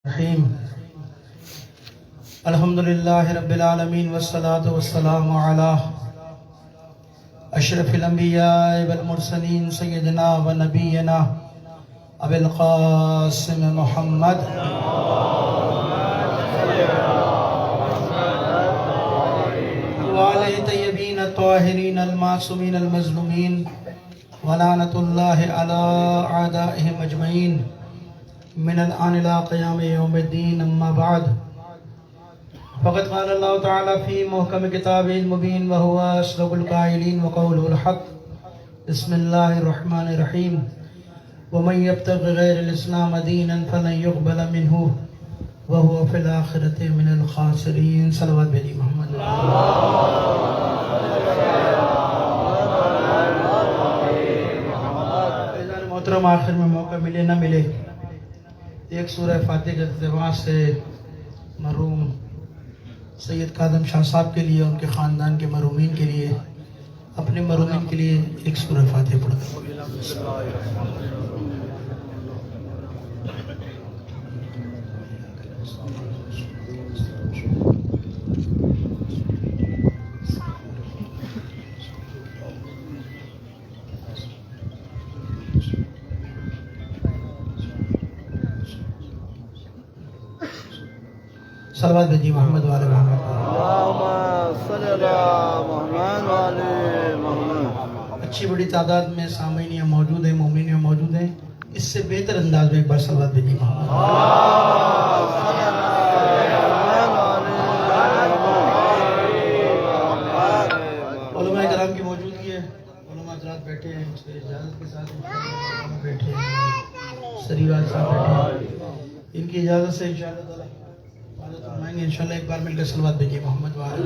الرحیم الحمدللہ رب العالمین والصلاة والسلام علی اشرف الانبیاء والمرسلین سیدنا و نبینا ابی القاسم محمد وعلی طیبین الطاہرین المعصومین المظلومین ولعنت اللہ علی اعدائهم اجمعین من الآن إلى قيام يوم الدين أما بعد فقد قال الله تعالى في محكم كتابه المبين وهو أصدق القائلين وقوله الحق بسم الله الرحمن الرحيم ومن يبتغي غير الإسلام دينا فلن يقبل منه وهو في الآخرة من الخاسرين صلوات بني محمد محترم آخر میں موقع ملے نہ ملے ایک سورہ فاتحہ کے اقتباس سے مرحوم سید کاظم شاہ صاحب کے لیے ان کے خاندان کے مرحومین کے لیے اپنے مرحومین کے لیے ایک سورہ فاتحہ پڑھ کر صلوات بجی محمد والے محمد اللہم صلی اللہ محمد والے محمد. اچھی بڑی تعداد میں سامعین یہاں موجود ہیں، مومنین یہاں موجود ہیں. اس سے بہتر انداز میں ایک بار صلوات بجی محمد علماء کرام کی موجودگی ہے. علماء حضرات بیٹھے ہیں، اس کے اجازت کے ساتھ بیٹھے ہیں، سریوال صاحب بیٹھے ہیں. ان کی اجازت سے انشاءاللہ تعالی فرمائیں گے. انشاءاللہ ایک بار مل کر صلوات بھیجیے محمد والے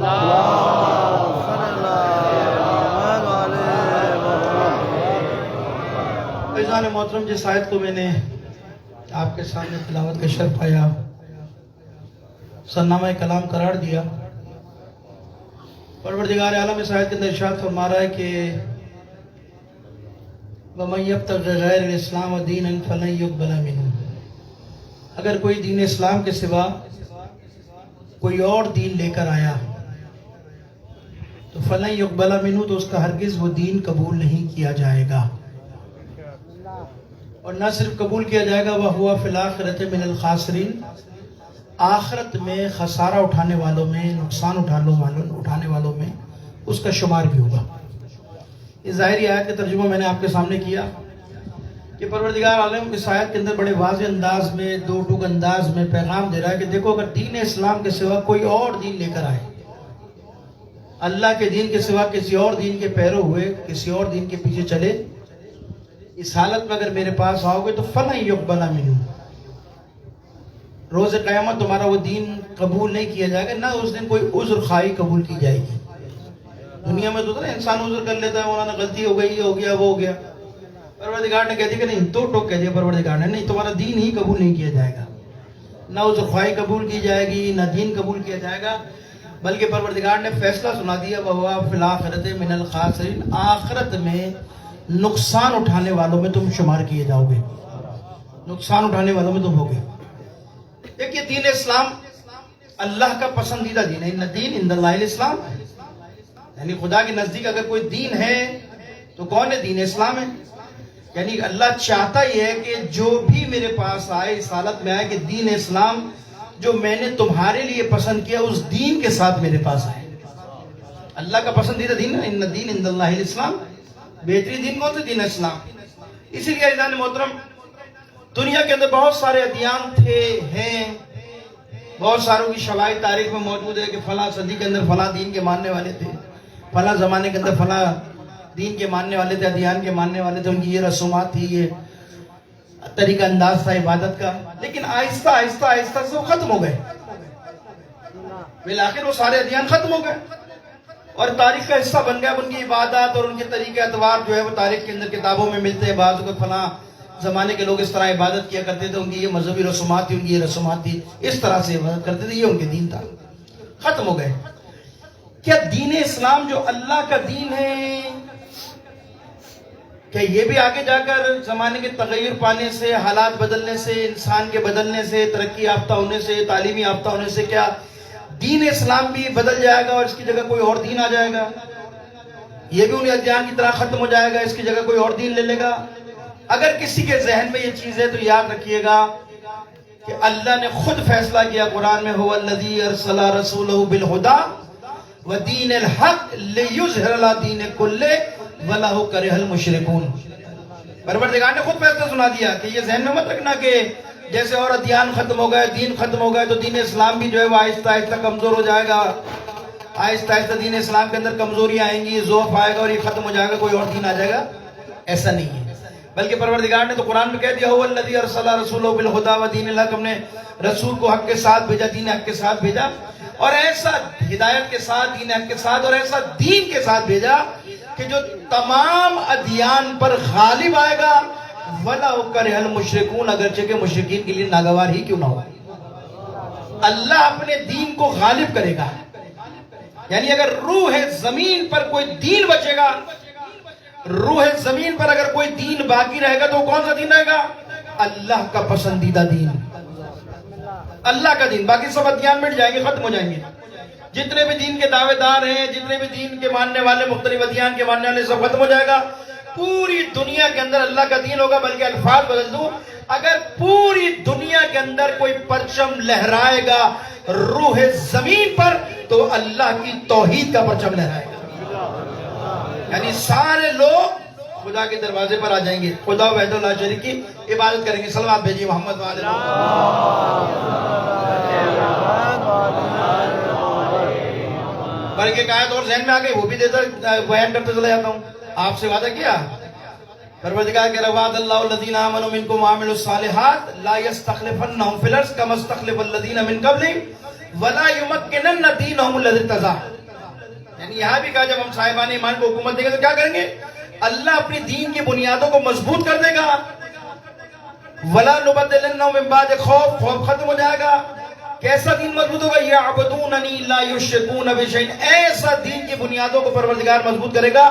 فیضان محترم. جس آیت کو میں نے آپ کے سامنے تلاوت کا شرف پایا، سرنامہ کلام قرار دیا، پروردگار عالم اس آیت کے اندر ارشاد فرما رہا ہے کہ وَمَن يَبْتَغِ غَيْرَ الْإِسْلَامَ دِينًا فَلَن يُقْبَلَ مِنْهُ. اگر کوئی دین اسلام کے سوا کوئی اور دین لے کر آیا تو فَلَن يُقْبَلَ مِنْهُ، تو اس کا ہرگز وہ دین قبول نہیں کیا جائے گا. اور نہ صرف قبول کیا جائے گا، وَهُوَ فِي الْآخِرَةِ مِنَ الْخَاسِرِينَ، آخرت میں خسارہ اٹھانے والوں میں، نقصان اٹھانے والوں میں اس کا شمار بھی ہوگا. یہ ظاہری آیت کا ترجمہ میں نے آپ کے سامنے کیا کہ پروردگار عالم اس آیت کے اندر بڑے واضح انداز میں، دو ٹوک انداز میں پیغام دے رہا ہے کہ دیکھو، اگر دین اسلام کے سوا کوئی اور دین لے کر آئے، اللہ کے دین کے سوا کسی اور دین کے پیرو ہوئے، کسی اور دین کے پیچھے چلے، اس حالت میں اگر میرے پاس آؤ گے تو فَلَن يُقْبَلَ مِنْهُ، روز قیامت تمہارا وہ دین قبول نہیں کیا جائے گا، نہ اس دن کوئی عذر خواہی قبول کی جائے گی. دنیا میں تو انسان عذر کر لیتا ہے، مولانا غلطی ہو گئی، یہ ہو گیا، وہ ہو گیا. پروردگار نے کہہ دیا کہ نہیں، دو ٹوک کہہ دیا پروردگار نے، نہیں، تمہارا دین ہی قبول نہیں کیا جائے گا، نہ عذر خواہی قبول کی جائے گی، نہ دین قبول کیا جائے گا. بلکہ پروردگار نے فیصلہ سنا دیا وَهُوَ فِي الْآخِرَةِ مِنَ الْخَاسِرِينَ، آخرت میں نقصان اٹھانے والوں میں تم شمار کیے جاؤ گے، نقصان اٹھانے والوں میں تم ہوگے. دیکھیے، دین اسلام اللہ کا پسندیدہ دین ہے. ان الدین عند اللہ الاسلام، یعنی خدا کے نزدیک اگر کوئی دین ہے تو کون ہے؟ دین اسلام ہے. یعنی اللہ چاہتا ہی ہے کہ جو بھی میرے پاس آئے، اس حالت میں آئے کہ دین اسلام جو میں نے تمہارے لیے پسند کیا، اس دین کے ساتھ میرے پاس آئے. اللہ کا پسندیدہ دین ہے ان الدین عند اللہ الاسلام. بہترین دین کون سے؟ دین اسلام. اسی لیے عزیزان محترم، دنیا کے اندر بہت سارے ادیان تھے، ہیں، بہت ساروں کی شواہد تاریخ میں موجود ہے کہ فلاں صدی کے اندر فلاں دین کے ماننے والے تھے، فلاں زمانے کے اندر فلاں دین کے ماننے والے تھے، ادیان کے ماننے والے تھے، ان کی یہ رسومات تھی، یہ طریقہ انداز تھا عبادت کا. لیکن آہستہ آہستہ آہستہ سے وہ ختم ہو گئے. بالآخر وہ سارے ادیان ختم ہو گئے اور تاریخ کا حصہ بن گیا. ان کی عبادات اور ان کے طریقے اعتبار جو ہے وہ تاریخ کے اندر کتابوں میں ملتے ہیں. بعض کو فلاں زمانے کے لوگ اس طرح عبادت کیا کرتے تھے، ان کی یہ مذہبی رسومات تھی، ان کی یہ رسومات تھی، اس طرح سے عبادت کرتے تھے، یہ ان کے دین تھا. ختم ہو گئے. کیا دین اسلام جو اللہ کا دین ہے، کہ یہ بھی آگے جا کر زمانے کے تغیر پانے سے، حالات بدلنے سے، انسان کے بدلنے سے، ترقی یافتہ ہونے سے، تعلیمی یافتہ ہونے سے کیا دین اسلام بھی بدل جائے گا اور اس کی جگہ کوئی اور دین آ جائے گا؟ یہ بھی انہیں ادیان کی طرح ختم ہو جائے گا، اس کی جگہ کوئی اور دین لے لے گا؟ اگر کسی کے ذہن میں یہ چیز ہے تو یاد رکھیے گا کہ اللہ نے خود فیصلہ کیا قرآن میں، هو الذی ارسل رسولہ بالہدی ودین الحق لیظہر علی الدین کلہ ولو کرہ المشرکون۔ پروردگار نے خود فیصلہ سنا دیا کہ یہ ذہن میں مت رکھنا کہ جیسے اور ادیان ختم ہو گئے، دین ختم ہو گئے تو دین اسلام بھی جو ہے وہ آہستہ آہستہ کمزور ہو جائے گا، آہستہ آہستہ دین اسلام کے اندر کمزوری آئیں گی، ضعف آئے گا اور یہ ختم ہو جائے گا، کوئی اور دین آ جائے گا۔ ایسا نہیں ہے، بلکہ پروردگار نے تو قرآن میں کہہ دیا، هو الذی ارسل رسولہ بالہدی ودین الحق، ہم نے رسول کو حق کے ساتھ بھیجا، دین حق کے ساتھ بھیجا، اور ایسا ہدایت کے ساتھ، دین حق کے ساتھ، اور ایسا دین کے ساتھ بھیجا کہ جو تمام ادیان پر غالب آئے گا، وَلَوْ كَرِهَ الْمُشْرِكُونَ، اگرچہ کہ مشرکین کے لیے ناگوار ہی کیوں نہ ہو۔ اللہ اپنے دین کو غالب کرے گا، یعنی اگر روح زمین پر کوئی دین بچے گا، روح زمین پر اگر کوئی دین باقی رہے گا تو وہ کون سا دین رہے گا؟ اللہ کا پسندیدہ دین، اللہ کا دین۔ باقی سب ادیان مٹ جائیں گے، ختم ہو جائیں گے، جتنے بھی دین کے دعوے دار ہیں، جتنے بھی دین کے ماننے والے، مختلف ادیان کے ماننے والے، سب ختم ہو جائے گا۔ پوری دنیا کے اندر اللہ کا دین ہوگا، بلکہ الفاظ بدل دوں، اگر پوری دنیا کے اندر کوئی پرچم لہرائے گا روح زمین پر تو اللہ کی توحید کا پرچم لہرائے گا، یعنی سارے لوگ خدا کے دروازے پر آ جائیں گے، خدا وحدہ لا شریک کی عبادت کریں گے۔ صلوات بھیجیے محمد وعلی بلکہ ایک آیت اور ذہن میں آ گئی، وہ بھی دیتا بیان کرتے چلا جاتا ہوں۔ آپ سے وعدہ کیا پروردگار کہ وعد اللہ الذین آمنوا منکم وعملوا الصالحات لا یستخلفنہم فی الارض کما استخلف الذین من قبلہم ولا یمکنن دینہم الذی ارتضی۔ یعنی یہاں بھی کہا جب ہم صاحبان ایمان کو حکومت دیں گے تو کیا کریں گے؟ اللہ اپنی دین کی بنیادوں کو مضبوط کر دے گا۔ ولا نبدلنہم من بعد خوف، خوف ختم ہو جائے گا۔ کیسا دین مضبوط ہوگا؟ یعبدوننی لا یشرکون بشیء، ایسا دین کی بنیادوں کو پروردگار مضبوط کرے گا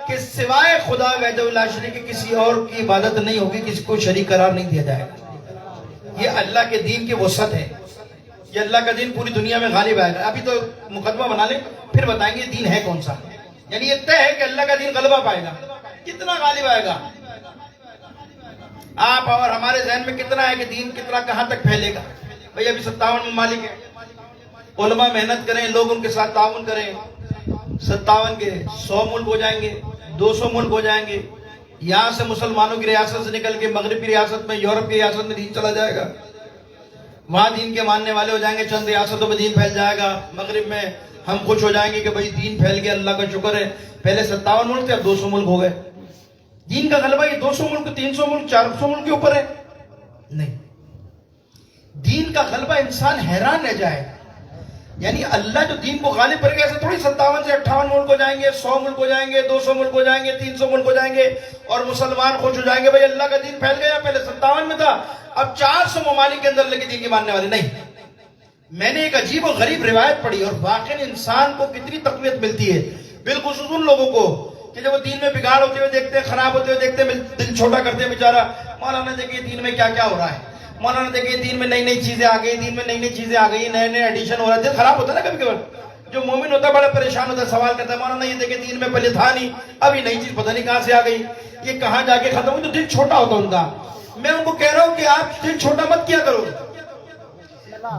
کہ سوائے خدا وحدہ لا شریک کے کسی اور کی عبادت نہیں ہوگی، کسی کو شریک قرار نہیں دیا جائے گا۔ یہ اللہ کے دین کی وسعت ہے، یہ اللہ کا دین پوری دنیا میں غالب آئے گا۔ ابھی تو مقدمہ بنا لیں، پھر بتائیں گے دین ہے کون سا۔ یعنی یہ طے ہے کہ اللہ کا دین غلبہ پائے گا۔ کتنا غالب آئے گا؟ آپ اور ہمارے ذہن میں کتنا ہے کہ دین کتنا کہاں تک پھیلے گا؟ بھئی ابھی 57 ممالک ہیں، علماء محنت کریں، لوگ ان کے ساتھ تعاون کریں، 57 کے 100 ملک ہو جائیں گے، 200 ملک ہو جائیں گے۔ یہاں سے مسلمانوں کی ریاست سے نکل کے مغرب کی ریاست میں، یورپ کی ریاست میں دین چلا جائے گا، وہاں دین کے ماننے والے ہو جائیں گے، چند ریاستوں میں دین پھیل جائے گا۔ مغرب میں ہم خوش ہو جائیں گے کہ بھئی دین پھیل گیا، اللہ کا شکر ہے۔ پہلے 57 ملک تھے، اب 200 ملک ہو گئے۔ دین کا غلبہ یہ 200 ملک، 300 ملک، 400 ملک کے اوپر ہے؟ نہیں، دین کا غلبہ انسان حیران رہ جائے، یعنی اللہ جو دین کو غالب کرے گا، ایسے تھوڑی 57 سے 58 ملک ہو جائیں گے، 100 ملک ہو جائیں گے، 200 ملک ہو جائیں گے، 300 ملک ہو جائیں گے اور مسلمان خوش ہو جائیں گے بھئی اللہ کا دین پھیل گیا۔ پہلے 57 میں تھا، اب 400 ممالک کے اندر لگے دین کے ماننے والے۔ نہیں، میں نے ایک عجیب و غریب روایت پڑھی اور واقعی انسان کو کتنی تقویت ملتی ہے، بالخصوص ان لوگوں کو کہ جب وہ دین میں بگاڑ ہوتے ہوئے دیکھتے ہیں، خراب ہوتے ہوئے دیکھتے ہیں، دل چھوٹا کرتے ہیں بیچارہ۔ مولانا دیکھیے دین میں کیا کیا ہو رہا ہے، مولانا دیکھیے دین میں نئی نئی چیزیں آ گئی، دین میں نئی نئی چیزیں آ گئی، نئے نئے ایڈیشن ہو رہا ہے، دل خراب ہوتا ہے نا کبھی کبھی۔ جو مومن ہوتا ہے بڑا پریشان ہوتا ہے، سوال کرتا ہے مولانا یہ دیکھیں دین میں پہلے تھا نہیں، اب یہ نئی چیز پتہ نہیں کہاں سے آ گئی، یہ کہاں جا کے ختم ہوئی، تو دل چھوٹا ہوتا ان کا۔ میں ان کو کہہ رہا ہوں کہ آپ دل چھوٹا مت کیا کرو،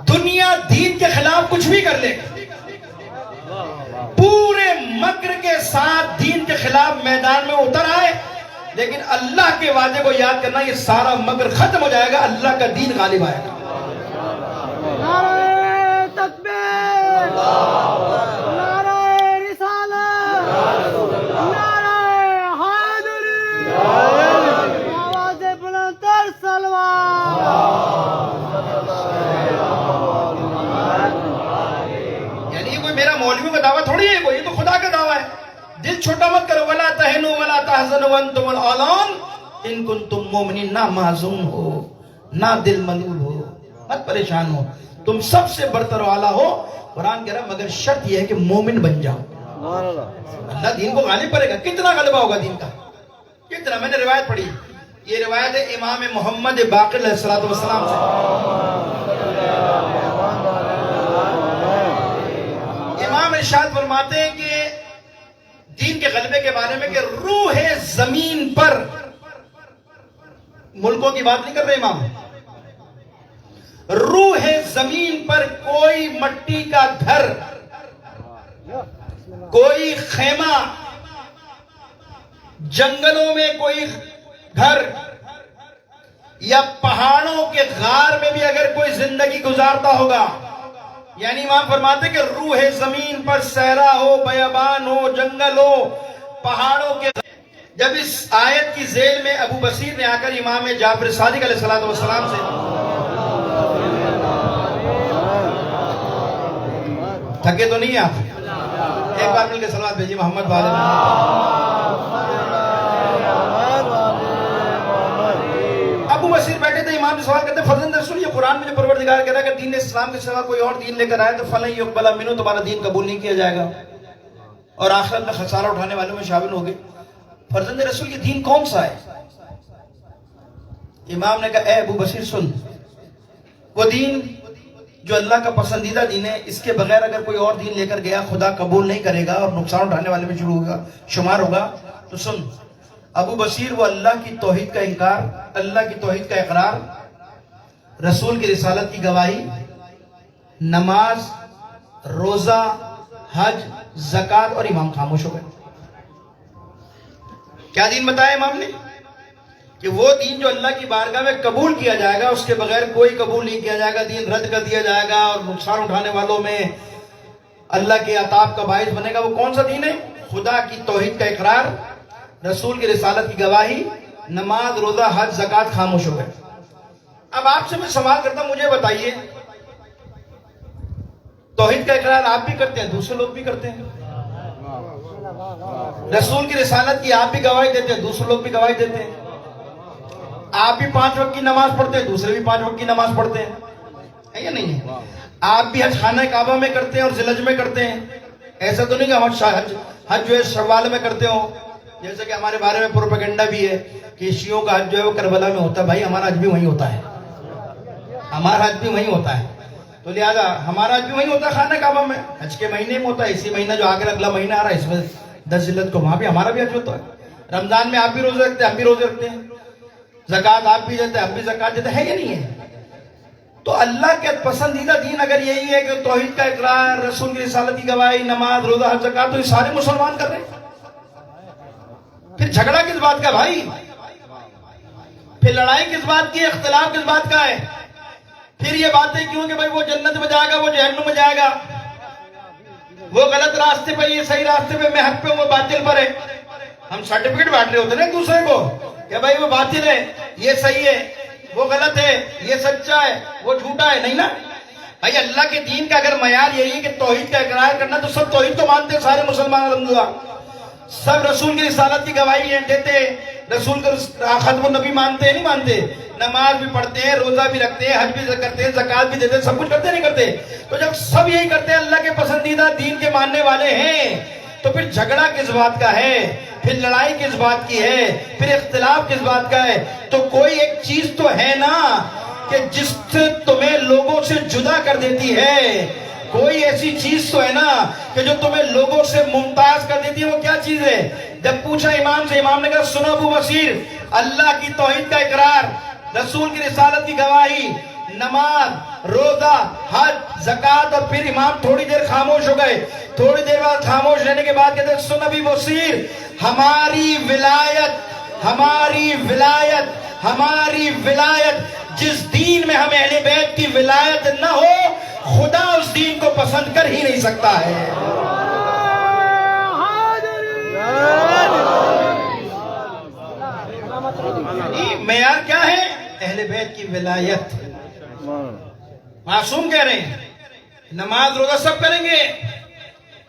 دنیا دین کے خلاف کچھ بھی کر لے، پورے مکر کے ساتھ دین کے خلاف میدان میں اتر آئے، لیکن اللہ کے وعدے کو یاد کرنا، یہ سارا مکر ختم ہو جائے گا، اللہ کا دین غالب آئے گا۔ نعرہ تکبیر، نعرہ رسالت، نعرہ حیدری، آواز بلند تر سلوات۔ یعنی یہ کوئی میرا مولویوں کا دعویٰ تھوڑی ہے، یہ تو خدا کا دعویٰ ہے۔ دل چھوٹا مت کرو، وَلَا تَهِنُوا وَلَا تَحْزَنُوا وَأَنْتُمُ الْأَعْلَوْنَ إِن كُنتُم مُّؤْمِنِينَ۔ نہ محزون ہو، نہ دل ملول ہو، مت پریشان ہو، تم سب سے برتر و اعلیٰ ہو۔ قرآن کہہ رہا مگر شرط یہ ہے کہ مومن بن جاؤ، اللہ دین کو غالب کرے گا۔ کتنا غلبہ ہوگا دین کا؟ کتنا میں نے روایت پڑھی، یہ روایت ہے امام محمد باقر علیہ السلام سے۔ امام ارشاد فرماتے ہیں کہ دین کے غلبے کے بارے میں کہ روح زمین پر، ملکوں کی بات نہیں کر رہے امام، روح زمین پر کوئی مٹی کا گھر، کوئی خیمہ، جنگلوں میں کوئی گھر یا پہاڑوں کے غار میں بھی اگر کوئی زندگی گزارتا ہوگا، یعنی امام فرماتے کہ روح زمین پر صحرا ہو، بیابان ہو، جنگل ہو، پہاڑوں کے، جب اس آیت کی ذیل میں ابو بصیر نے آ کر امام جعفر صادق علیہ السلام سے تھکے تو نہیں آپ؟ ایک بار مل کے صلوات بھیجیے محمد والے۔ ابو بصیر بیٹھے تھے، امام سے سوال کرتے، فرزند رسول یہ قرآن میں جو پروردگار کہہ رہا ہے کہ دین اسلام کے سوا کوئی اور دین لے کر آئے تو فلن یقبل منہ، تمہارا دین قبول نہیں کیا جائے گا اور آخرت میں خسارہ اٹھانے والوں میں شامل ہوگے۔ فرزند رسول یہ دین کون سا ہے؟ امام نے کہا اے ابو بصیر سن، وہ دین جو اللہ کا پسندیدہ دین ہے، اس کے بغیر اگر کوئی اور دین لے کر گیا خدا قبول نہیں کرے گا اور نقصان اٹھانے والے میں شمار ہوگا۔ تو سن ابو بصیر، وہ اللہ کی توحید کا انکار، اللہ کی توحید کا اقرار، رسول کی رسالت کی گواہی، نماز، روزہ، حج، زکوٰۃ، اور امام خاموش ہو گئے۔ کیا دین بتایا امام نے؟ کہ وہ دین جو اللہ کی بارگاہ میں قبول کیا جائے گا، اس کے بغیر کوئی قبول نہیں کیا جائے گا، دین رد کر دیا جائے گا اور نقصان اٹھانے والوں میں اللہ کے عطاب کا باعث بنے گا۔ وہ کون سا دین ہے؟ خدا کی توحید کا اقرار، رسول کی رسالت کی گواہی، نماز، روزہ، حج، زکوٰۃ، خاموش ہو گئے۔ اب آپ سے میں سوال کرتا ہوں، مجھے بتائیے توحید کا اقرار آپ بھی کرتے ہیں، دوسرے لوگ بھی کرتے ہیں؟ رسول کی رسالت کی آپ بھی گواہی دیتے ہیں، دوسرے لوگ بھی گواہی دیتے ہیں؟ آپ بھی 5 وقت کی نماز پڑھتے ہیں، دوسرے بھی 5 وقت کی نماز پڑھتے ہیں، ہے یا نہیں ہے؟ آپ بھی حج خانہ کعبہ میں کرتے ہیں اور ذی الحج میں کرتے ہیں، ایسا تو نہیں کہ حج جو ہے شوال میں کرتے ہو، جیسے کہ ہمارے بارے میں پروپیگنڈا بھی ہے کہ شیعوں کا حج جو ہے وہ کربلا میں ہوتا ہے۔ بھائی ہمارا حج بھی وہیں ہوتا ہے، ہمارا حج بھی وہیں ہوتا ہے، تو لہذا ہمارا حج بھی وہیں ہوتا ہے خانہ کعبہ میں، حج کے مہینے میں ہوتا ہے، اسی مہینہ جو آگے اگلا مہینہ آ رہا ہے اس میں 10 ذی الحج کو وہاں بھی ہمارا بھی حج ہوتا ہے۔ رمضان میں آپ بھی روزے رکھتے ہیں، ہم بھی روزے رکھتے ہیں، زکوٰۃ آپ بھی دیتے ہیں، ہم بھی زکوٰۃ دیتے ہیں، یا نہیں ہے؟ تو اللہ کے پسندیدہ دین اگر یہی ہے کہ توحید کا اقرار، رسول کی رسالت کی گواہی، نماز، روزہ، حج، زکوٰۃ، تو یہ سارے مسلمان کر رہے ہیں، پھر جھگڑا کس بات کا بھائی؟ پھر لڑائی کس بات کی ہے؟ اختلاف کس بات کا ہے؟ پھر یہ باتیں کیوں کہ بھائی وہ جنت میں جائے گا، وہ جہنم میں جائے گا، وہ غلط راستے پہ، یہ صحیح راستے پہ، میں حق پہ ہوں، وہ باطل پر ہے۔ ہم سرٹیفکیٹ بانٹ رہے ہوتے ہیں ایک دوسرے کو کہ بھائی وہ باطل ہے، یہ صحیح ہے، وہ غلط ہے، یہ سچا ہے، وہ جھوٹا ہے، نہیں نا بھائی؟ اللہ کے دین کا اگر معیار یہی ہے کہ توحید کا اقرار کرنا، تو سب توحید کو مانتے ہیں سارے مسلمان الحمدللہ، سب رسول کی رسالت کی گواہی دیتے، رسول کا ختم النبی مانتے ہیں، نہیں مانتے؟ نماز بھی پڑھتے ہیں، روزہ بھی رکھتے ہیں، حج بھی کرتے ہیں، زکوٰۃ بھی دیتے ہیں، سب کچھ کرتے نہیں کرتے؟ تو جب سب یہی کرتے ہیں، اللہ کے پسندیدہ دین کے ماننے والے ہیں، تو پھر جھگڑا کس بات کا ہے؟ پھر لڑائی کس بات کی ہے؟ پھر اختلاف کس بات کا ہے؟ تو کوئی ایک چیز تو ہے نا کہ جس سے تمہیں لوگوں سے جدا کر دیتی ہے، کوئی ایسی چیز تو ہے نا کہ جو تمہیں لوگوں سے ممتاز کر دیتی ہے، وہ کیا چیز ہے؟ جب پوچھا امام سے، امام نے کہا سنو ابو بصیر، اللہ کی توحید کا اقرار، رسول کی رسالت کی گواہی، نماز، روزہ، حج، زکوٰۃ، اور پھر امام تھوڑی دیر خاموش ہو گئے۔ تھوڑی دیر بعد خاموش رہنے کے بعد کہتے ہیں سن ابو بصیر، ہماری ولایت، ہماری ولایت، ہماری ولایت، جس دین میں ہمیں اہل بیت کی ولایت نہ ہو، خدا اس دین کو پسند کر ہی نہیں سکتا ہے۔ معیار کیا ہے؟ اہل بیت کی ولایت۔ معصوم کہہ رہے ہیں نماز روزہ سب کریں گے،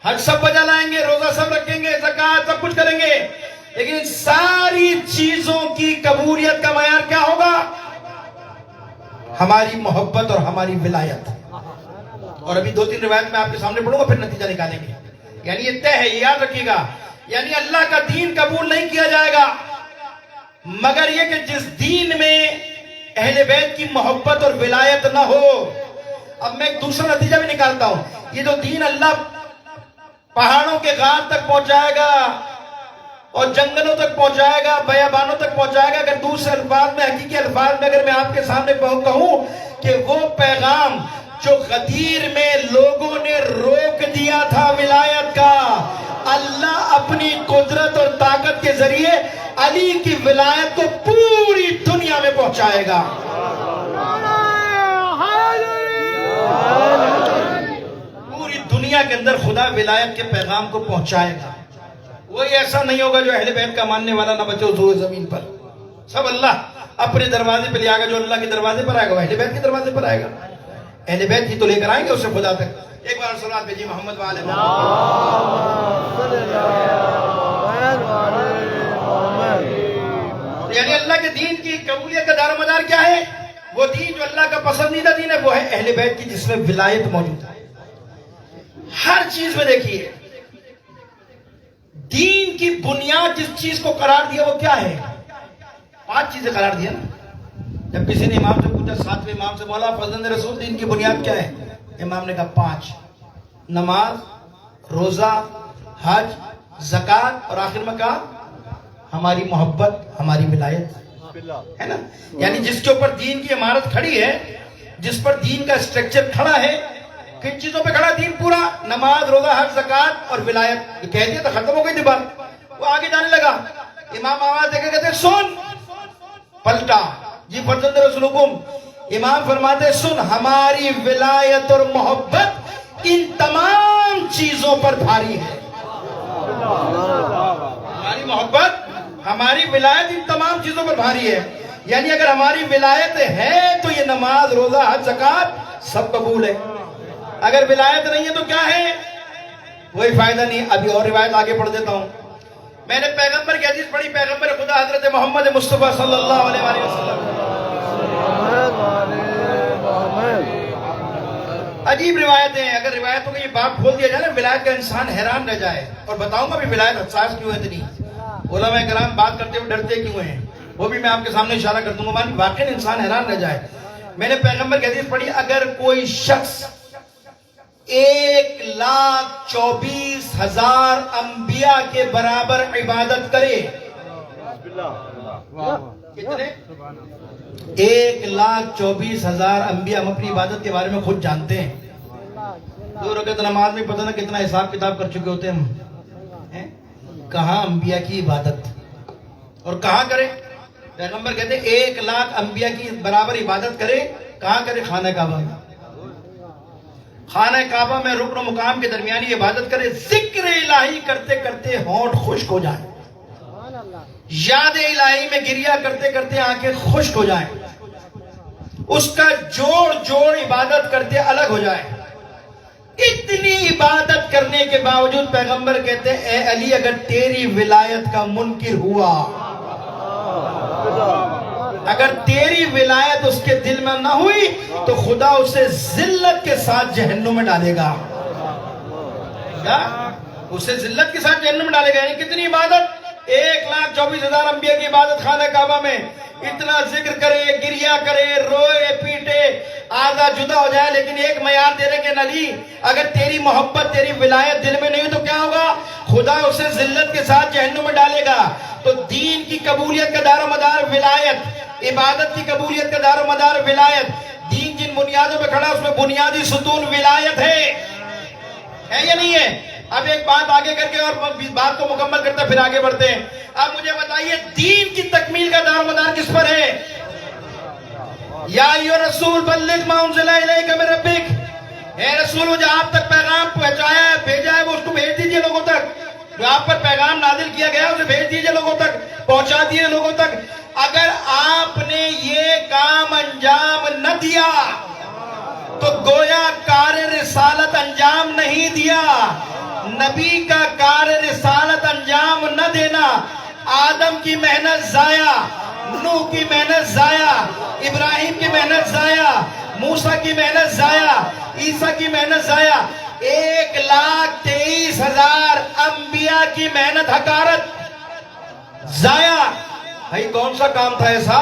حج سب بجا لائیں گے، روزہ سب رکھیں گے، زکوٰۃ سب کچھ کریں گے، لیکن ساری چیزوں کی قبولیت کا معیار کیا ہوگا؟ ہماری محبت اور ہماری ولایت۔ اور ابھی 2-3 روایت میں آپ کے سامنے پڑھوں گا، پھر نتیجہ نکالیں گے۔ یعنی یہ طے ہے، یہ یاد رکھیے گا، یعنی اللہ کا دین قبول نہیں کیا جائے گا مگر یہ کہ جس دین میں اہل بیت کی محبت اور ولایت نہ ہو. اب میں ایک دوسرا نتیجہ بھی نکالتا ہوں. یہ جو دین اللہ پہاڑوں کے غار تک پہنچائے گا اور جنگلوں تک پہنچائے گا, بیابانوں تک پہنچائے گا, اگر دوسرے الفاظ میں, حقیقی الفاظ میں اگر میں آپ کے سامنے کہوں کہ وہ پیغام جو غدیر میں لوگوں نے روک دیا تھا ولایت کا, اللہ اپنی قدرت اور طاقت کے ذریعے علی کی ولایت کو پوری دنیا میں پہنچائے گا. پوری دنیا کے اندر خدا ولایت کے پیغام کو پہنچائے گا. وہی ایسا نہیں ہوگا جو اہل بیت کا ماننے والا نہ بچے اس زمین پر. سب اللہ اپنے دروازے پہ لے آئے گا. جو اللہ کے دروازے پر آئے گا وہ اہل بیت کے دروازے پر آئے گا. اہل بیت ہی تو لے کر آئیں گے اسے خدا تک. ایک بار صلوات بھیجیے محمد وعلى یعنی اللہ کے دین کی قبولیت کا دار و مدار کیا ہے؟ وہ دین جو اللہ کا پسندیدہ دین ہے وہ ہے اہل بیت کی, جس میں ولایت موجود ہے. ہر چیز میں دیکھیے دین کی بنیاد جس چیز کو قرار دیا وہ کیا ہے؟ 5 چیزیں قرار دیا نا. جب کسی نے امام سے پوچھا, 7ویں امام سے, مولا فرزند رسول دین کی بنیاد کیا ہے؟ امام نے کہا 5: نماز, روزہ, حج, زکوٰۃ, اور آخر میں کہا ہماری محبت, ہماری ولایت, ہے نا. یعنی جس کے اوپر دین کی عمارت کھڑی ہے, جس پر دین کا اسٹرکچر کھڑا ہے, کن چیزوں پہ کھڑا دین پورا؟ نماز, روزہ, حج, زکوٰۃ اور ولایت. یہ کہہ دیا تو ختم ہو گئی تھی بات. وہ آگے جانے لگا. امام آواز دے کے کہتے سن, پلٹا, جی فرزند رسول حکم. امام فرماتے سن, ہماری ولایت اور محبت ان تمام چیزوں پر بھاری ہے. ہماری محبت, ہماری ولایت ان تمام چیزوں پر بھاری ہے. یعنی اگر ہماری ولایت ہے تو یہ نماز, روزہ, حج, زکوٰۃ سب قبول ہے. اگر ولایت نہیں ہے تو کیا ہے؟ وہی فائدہ نہیں. ابھی اور روایت آگے پڑھ دیتا ہوں. میں نے پیغمبر کی حدیث پڑھی, پیغمبر خدا حضرت محمد مصطفیٰ صلی اللہ علیہ وآلہ وسلم. عجیب روایتیں ہیں. اگر روایتوں کا یہ باب کھول دیا جائے نا, ولایت کا انسان حیران رہ جائے. اور بتاؤں گا بھی ولایت حساس کیوں ہے اتنی, علماء کرام بات کرتے ہوئے ڈرتے کیوں ہیں, وہ بھی میں آپ کے سامنے اشارہ کر دوں گا. واقعی انسان حیران رہ جائے. میں نے پیغمبر کی حدیث پڑھی, اگر کوئی شخص 1,24,000 انبیاء کے برابر عبادت کرے. کتنے؟ 1,24,000 انبیاء. ہم اپنی عبادت کے بارے میں خود جانتے ہیں. 2 رکعت نماز میں پتہ نہ کتنا حساب کتاب کر چکے ہوتے ہیں ہم. کہاں انبیاء کی عبادت اور کہاں کرے؟ پیغمبر کہتے ہیں 1,00,000 انبیاء کی برابر عبادت کرے. کہاں کرے؟ خانہ کعبہ میں. خانہ کعبہ میں رکن و مقام کے درمیانی عبادت کرے. ذکر الہی کرتے کرتے ہونٹ خشک ہو جائیں, یاد الہی میں گریہ کرتے کرتے آنکھیں خشک ہو جائیں, اس کا جوڑ جوڑ عبادت کرتے الگ ہو جائے. اتنی عبادت کرنے کے باوجود پیغمبر کہتے ہیں اے علی, اگر تیری ولایت کا منکر ہوا, اگر تیری ولایت اس کے دل میں نہ ہوئی تو خدا اسے ذلت کے ساتھ جہنم میں ڈالے گا. کیا؟ اسے ذلت کے ساتھ جہنم میں ڈالے گا. یعنی کتنی عبادت؟ 1,24,000 انبیاء کی عبادت خانہ کعبہ میں. اتنا ذکر کرے, گریہ کرے, روئے پیٹے, آدھا جدا ہو جائے, لیکن ایک معیار دے رہے کہ علی اگر تیری محبت, تیری ولایت دل میں نہیں تو کیا ہوگا؟ خدا اسے ذلت کے ساتھ جہنم میں ڈالے گا. تو دین کی قبولیت کا دار و مدار ولایت, عبادت کی قبولیت کا دار و مدار ولایت. دین جن بنیادوں پہ کھڑا اس میں بنیادی ستون ولایت ہے یا نہیں ہے؟ اب ایک بات آگے کر کے اور بات کو مکمل کرتے پھر آگے بڑھتے ہیں. اب مجھے بتائیے دین کی تکمیل کا دار و مدار کس پر ہے؟ یا ایھا رسول بلغ ما انزل الیک من ربک, اے رسول مجھے آپ تک پیغام پہنچایا ہے, بھیجا ہے, وہ اس کو بھیج دیجئے لوگوں تک. جو آپ پر پیغام نازل کیا گیا اسے بھیج دیجئے لوگوں تک, پہنچا دیجئے لوگوں تک. اگر آپ نے یہ کام انجام نہ دیا تو گویا کار رسالت انجام نہیں دیا. نبی کا کار رسالت انجام نہ دینا, آدم کی محنت ضائع, نوح کی محنت ضائع, ابراہیم کی محنت ضائع, موسیٰ کی محنت ضائع, عیسیٰ کی محنت ضائع. 1,23,000 انبیاء کی محنت حقارت ضائع. بھائی کون سا کام تھا ایسا؟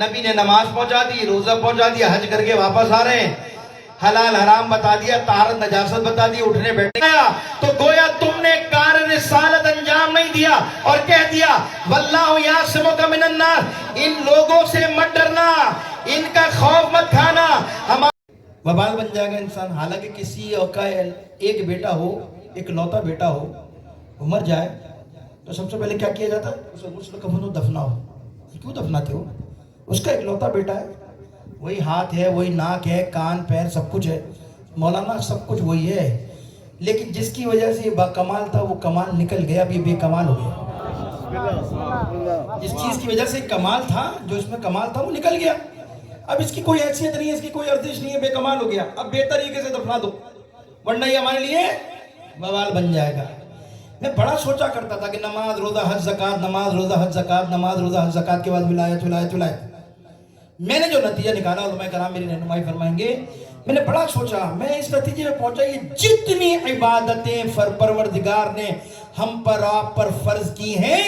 نبی نے نماز پہنچا دی، روزہ پہنچا دیا، حج کر کے واپس آ رہے ہیں، حلال حرام بتا دیا، طہارت نجاست بتا دی، اٹھنے بیٹھنے گیا تو گویا تم نے کار رسالت انجام نہیں دیا اور کہہ دیا واللہ یعصمک من الناس، ان لوگوں سے مت ڈرنا، ان کا خوف مت کھانا، وبال بن جائے گا انسان۔ حالانکہ کسی کا ایک بیٹا ہو، ایک لوتا بیٹا ہو، وہ مر جائے تو سب سے پہلے کیا کیا جاتا ہے؟ اسے غسل کفن و دفناؤ۔ کیوں دفناتے ہو؟ اس کا ایک لوتا بیٹا ہے، وہی ہاتھ ہے، وہی ناک ہے، کان پیر سب کچھ ہے، مولانا سب کچھ وہی ہے، لیکن جس کی وجہ سے با کمال تھا وہ کمال نکل گیا، اب یہ بے کمال ہو گیا۔ جس چیز کی وجہ سے کمال تھا، جو اس میں کمال تھا وہ نکل گیا، اب اس کی کوئی حیثیت نہیں ہے، اس کی کوئی ارزش نہیں ہے، بے کمال ہو گیا، اب بے طریقے سے دفنا دو ورنہ یہ ہمارے لیے بوال بن جائے گا۔ میں بڑا سوچا کرتا تھا کہ نماز روزہ حج زکات، نماز روزہ حج زکات، نماز روزہ حج زکات کے بعد ولایت ولایت ولایت۔ میں نے جو نتیجہ نکالا علماء کرام میری رہنمائی فرمائیں گے، میں نے بڑا سوچا، میں اس نتیجے میں پہنچا یہ جتنی عبادتیں پروردگار نے ہم پر آپ پر فرض کی ہیں،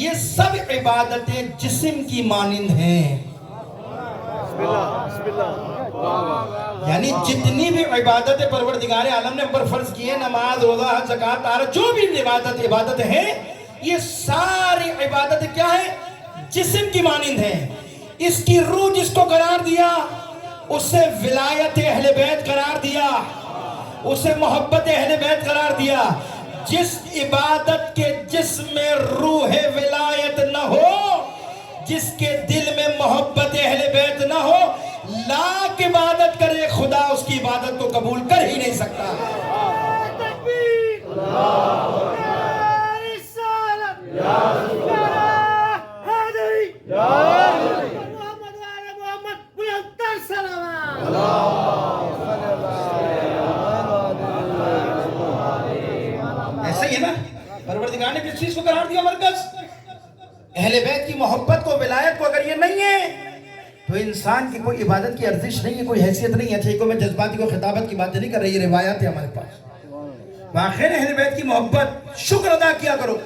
یہ سب عبادتیں جسم کی مانند ہیں۔ یعنی جتنی بھی عبادتیں پروردگار عالم نے ہم پر فرض کی ہیں، نماز روزہ حج زکات طہارت، جو بھی عبادت ہیں، یہ ساری عبادتیں کیا ہیں؟ جسم کی مانند ہیں۔ اس کی روح جس کو قرار دیا اسے ولایت اہل بیت قرار دیا، اسے محبت اہل بیت قرار دیا۔ جس عبادت کے جسم میں روح ولایت نہ ہو، جس کے دل میں محبت اہل بیت نہ ہو، لاکھ عبادت کرے خدا اس کی عبادت کو قبول کر ہی نہیں سکتا۔ ایسا ہی ہے نا، پروردگار نے کس چیز کو قرار دیا مرکز؟ اہل بیت کی محبت کو، ولایت کو۔ اگر یہ نہیں ہے تو انسان کی کوئی عبادت کی ارزش نہیں ہے، کوئی حیثیت نہیں ہے۔ ٹھیک ہو، میں جذباتی کو خطابت کی باتیں نہیں کر رہی، یہ روایات ہے ہمارے پاس۔ واقعی اہل بیت کی محبت، شکر ادا کیا کرو،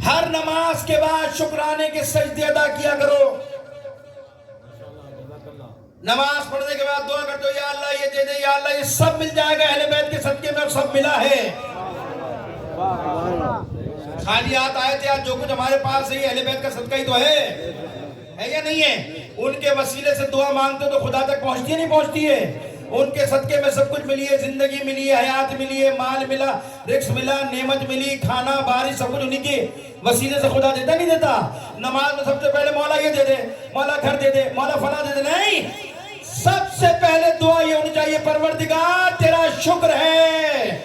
ہر نماز کے بعد شکرانے کے سجدے ادا کیا کرو، نماز پڑھنے کے بعد دعا کرتے ہو یا اللہ یہ دے دے، یا اللہ یہ سب مل جائے گا اہل بیت کے صدقے میں، اور سب ملا ہے۔ خالی ہاتھ آئے تھے، آج جو کچھ ہمارے پاس ہے اہل بیت کا صدقہ ہی تو ہے یا نہیں ہے؟ ان کے وسیلے سے دعا مانگتے ہو تو خدا تک پہنچتی ہے نہیں پہنچتی ہے؟ ان کے صدقے میں سب کچھ ملی ہے، زندگی ملی ہے، حیات ملی ہے، مال ملا، رزق ملا، نعمت ملی، کھانا بارش سب کچھ انہی کے وسیلے سے خدا دیتا نہیں دیتا؟ نماز میں سب سے پہلے مولا یہ دے دے، مولا گھر دے دے، مولا فلاں دے دے، نہیں، سب سے پہلے دعا یہ ہونی چاہیے پروردگار تیرا شکر ہے،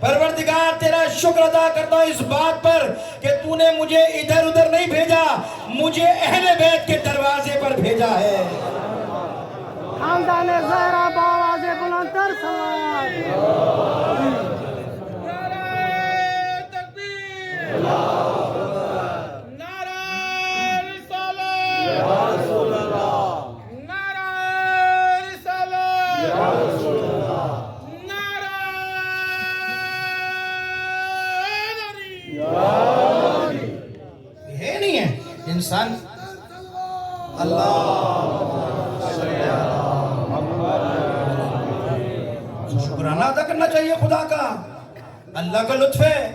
پروردگار تیرا شکر ادا کرتا ہوں اس بات پر کہ تو نے مجھے ادھر ادھر نہیں بھیجا، مجھے اہل بیت کے دروازے پر بھیجا ہے۔ خاندان زہرا بآواز بلند تر صلوات۔ نعرہ تکبیر، نعرہ رسالت، یا رسول اللہ، نعرہ رسالت، یا رسول اللہ، نعرہ حیدری، ہے نہیں ہے انسان؟ اللہ شکرانہ ادا کرنا چاہیے خدا کا، اللہ کا لطف ہے،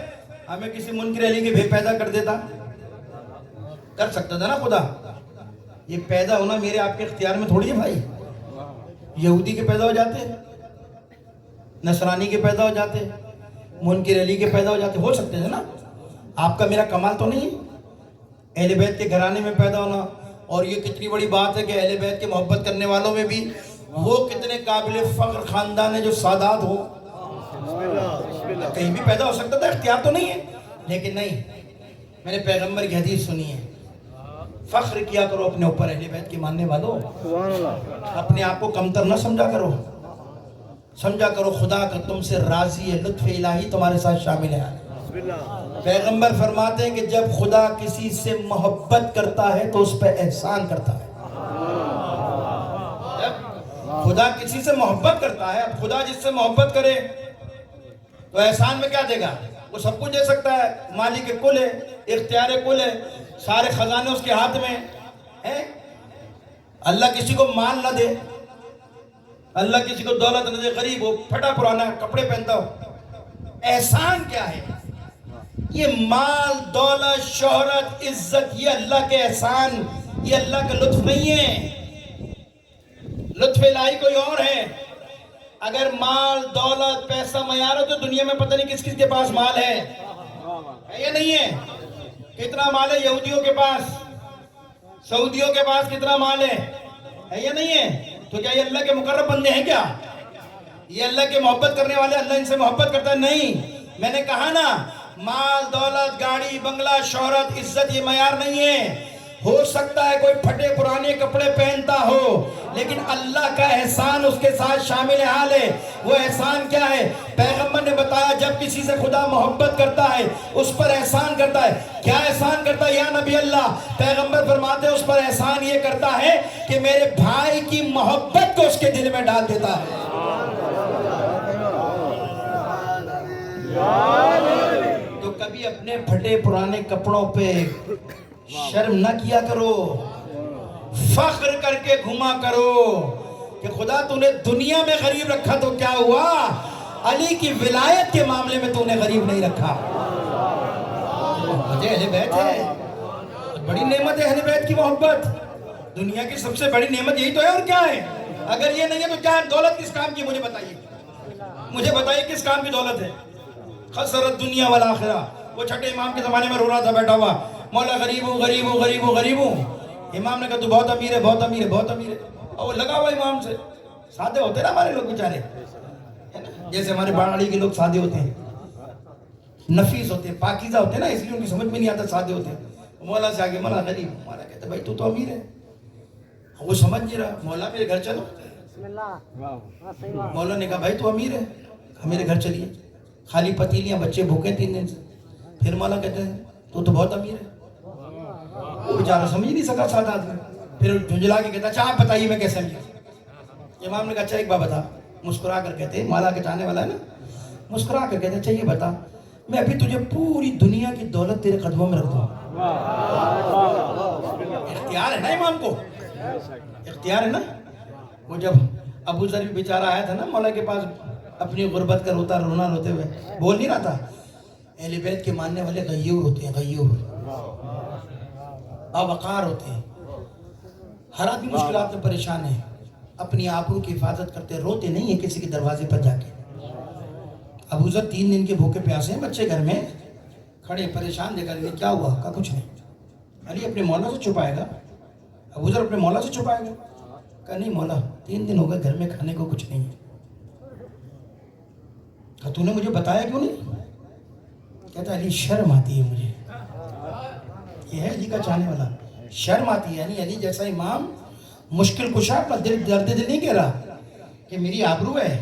ہمیں کسی منکر علی کے بے پیدا کر دیتا، کر سکتا تھا نا خدا؟ یہ پیدا ہونا میرے آپ کے اختیار میں تھوڑی ہے بھائی۔ یہودی کے پیدا ہو جاتے، نصرانی کے پیدا ہو جاتے، منکر علی کے پیدا ہو جاتے، ہو سکتے تھے نا؟ آپ کا میرا کمال تو نہیں ہے اہل بیت کے گھرانے میں پیدا ہونا؟ اور یہ کتنی بڑی بات ہے کہ اہل بیت کے محبت کرنے والوں میں بھی وہ کتنے قابل فخر خاندان ہے جو سادات ہو، کہیں بھی پیدا ہو سکتا تھا، اختیار تو نہیں ہے، لیکن نہیں، میں نے پیغمبر کی حدیث سنی ہے، فخر کیا کرو اپنے اوپر اہل بیت کے ماننے والوں، اپنے آپ کو کمتر نہ سمجھا کرو، سمجھا کرو خدا کا تم سے راضی ہے، لطف الہی تمہارے ساتھ شامل ہے۔ پیغمبر فرماتے ہیں کہ جب خدا کسی سے محبت کرتا ہے تو اس پہ احسان کرتا ہے۔ خدا کسی سے محبت کرتا ہے، اب خدا جس سے محبت کرے تو احسان میں کیا دے گا؟ وہ سب کچھ دے سکتا ہے، مالک کل ہے، اختیار کل ہے, سارے خزانے اس کے ہاتھ میں ہیں. اللہ کسی کو مال نہ دے, اللہ کسی کو دولت نہ دے, غریب ہو, پھٹا پرانا کپڑے پہنتا ہو, احسان کیا ہے؟ یہ مال, دولت, شہرت, عزت, یہ اللہ کے احسان, یہ اللہ کا لطف نہیں ہے. لطف الہی کوئی اور ہے. اگر مال, دولت, پیسہ معیار ہو تو دنیا میں پتہ نہیں کس کس کے پاس مال ہے یا نہیں ہے. کتنا مال ہے یہودیوں کے پاس, سعودیوں کے پاس کتنا مال ہے یا نہیں ہے. تو کیا یہ اللہ کے مقرب بندے ہیں کیا؟ یہ اللہ کے محبت کرنے والے, اللہ ان سے محبت کرتا ہے؟ نہیں. میں نے کہا نا, مال, دولت, گاڑی, بنگلہ, شہرت, عزت یہ معیار نہیں ہے. ہو سکتا ہے کوئی پھٹے پرانے کپڑے پہنتا ہو, لیکن اللہ کا احسان اس کے ساتھ شامل حال ہے. وہ احسان کیا ہے؟ پیغمبر نے بتایا جب کسی سے خدا محبت کرتا ہے اس پر احسان کرتا ہے. کیا احسان کرتا ہے یا نبی اللہ؟ پیغمبر فرماتے ہیں اس پر احسان یہ کرتا ہے کہ میرے بھائی کی محبت کو اس کے دل میں ڈال دیتا ہے. تو کبھی اپنے پھٹے پرانے کپڑوں پہ شرم نہ کیا کرو, فخر کر کے گھوما کرو کہ خدا تو نے دنیا میں غریب رکھا تو کیا ہوا, علی کی ولایت کے معاملے میں تو نے غریب نہیں رکھا. مجھے اہل بیت ہے, بڑی نعمت ہے اہل بیت کی محبت. دنیا کی سب سے بڑی نعمت یہی تو ہے, اور کیا ہے؟ اگر یہ نہیں ہے تو کیا ہے؟ دولت کس کام کی؟ مجھے بتائیے, مجھے بتائیے کس کام کی دولت ہے؟ خسرت دنیا والآخرہ. وہ چھٹے امام کے زمانے میں رو رہا تھا بیٹھا ہوا, مولا غریب ہوں, غریب ہوں, غریب ہوں, غریب ہوں. امام نے کہا تو بہت امیر ہے, بہت امیر ہے, بہت امیر ہے. اور وہ لگا ہوا امام سے. سادے ہوتے نا ہمارے لوگ بیچارے, جیسے ہمارے باڑی کے لوگ سادے ہوتے ہیں, نفیس ہوتے ہیں, پاکیزہ ہوتے ہیں نا, اس لیے ان کی سمجھ میں نہیں آتا, سادے ہوتے ہیں. مولا سے آگے مولا غریب, مولا کہتے بھائی تو امیر ہے. وہ سمجھ نہیں رہا, مولا میرے گھر چلو. مولا نے کہا بھائی تو امیر ہے, میرے گھر چلیے. خالی پتیلیاں, بچے بھوکے 3 دن سے. پھر مولا کہتے ہیں تو بہت امیر ہے. وہ بیچارہ سمجھ نہیں سکا سادہ آدمی. پھر جھنجلا کے کہتا اچھا آپ بتائیے میں کیسے امیر. امام نے کہا اچھا ایک بات بتا. مسکرا کر کہتے, مولا کے چاہنے والا ہے نا, مسکرا کر کہتے اچھا یہ بتا, میں ابھی تجھے پوری دنیا کی دولت تیرے قدموں میں رکھ دوں. اختیار ہے نا امام کو, اختیار ہے نا. وہ جب ابو ذر بھی بیچارہ آیا تھا نا مولا کے پاس, اپنی غربت کا رونا روتے ہوئے, بول نہیں رہا تھا. اہل بیت کے ماننے والے غیور ہوتے ہیں, غیور, باوقار ہوتے ہیں. ہر آدمی مشکلات میں پریشان ہے, اپنی آبرو کی حفاظت کرتے, روتے نہیں ہیں کسی کے دروازے پر جا کے. ابو ذر 3 دن کے بھوکے پیاسے ہیں, بچے گھر میں کھڑے پریشان, دیکھا کہ کیا ہوا؟ کہا کچھ نہیں. علی اپنے مولا سے چھپائے گا, ابو ذر اپنے مولا سے چھپائے گا. کہا نہیں مولا 3 دن ہو گئے گھر میں کھانے کو کچھ نہیں ہے. کہا تو نے مجھے بتایا کیوں نہیں؟ کہتا علی شرم آتی ہے مجھے. یہ ہے علی کا چاہنے والا, شرم آتی ہے. یعنی علی جیسا امام مشکل کشا اپنا درد دل نہیں کہہ رہا کہ میری آبرو ہے.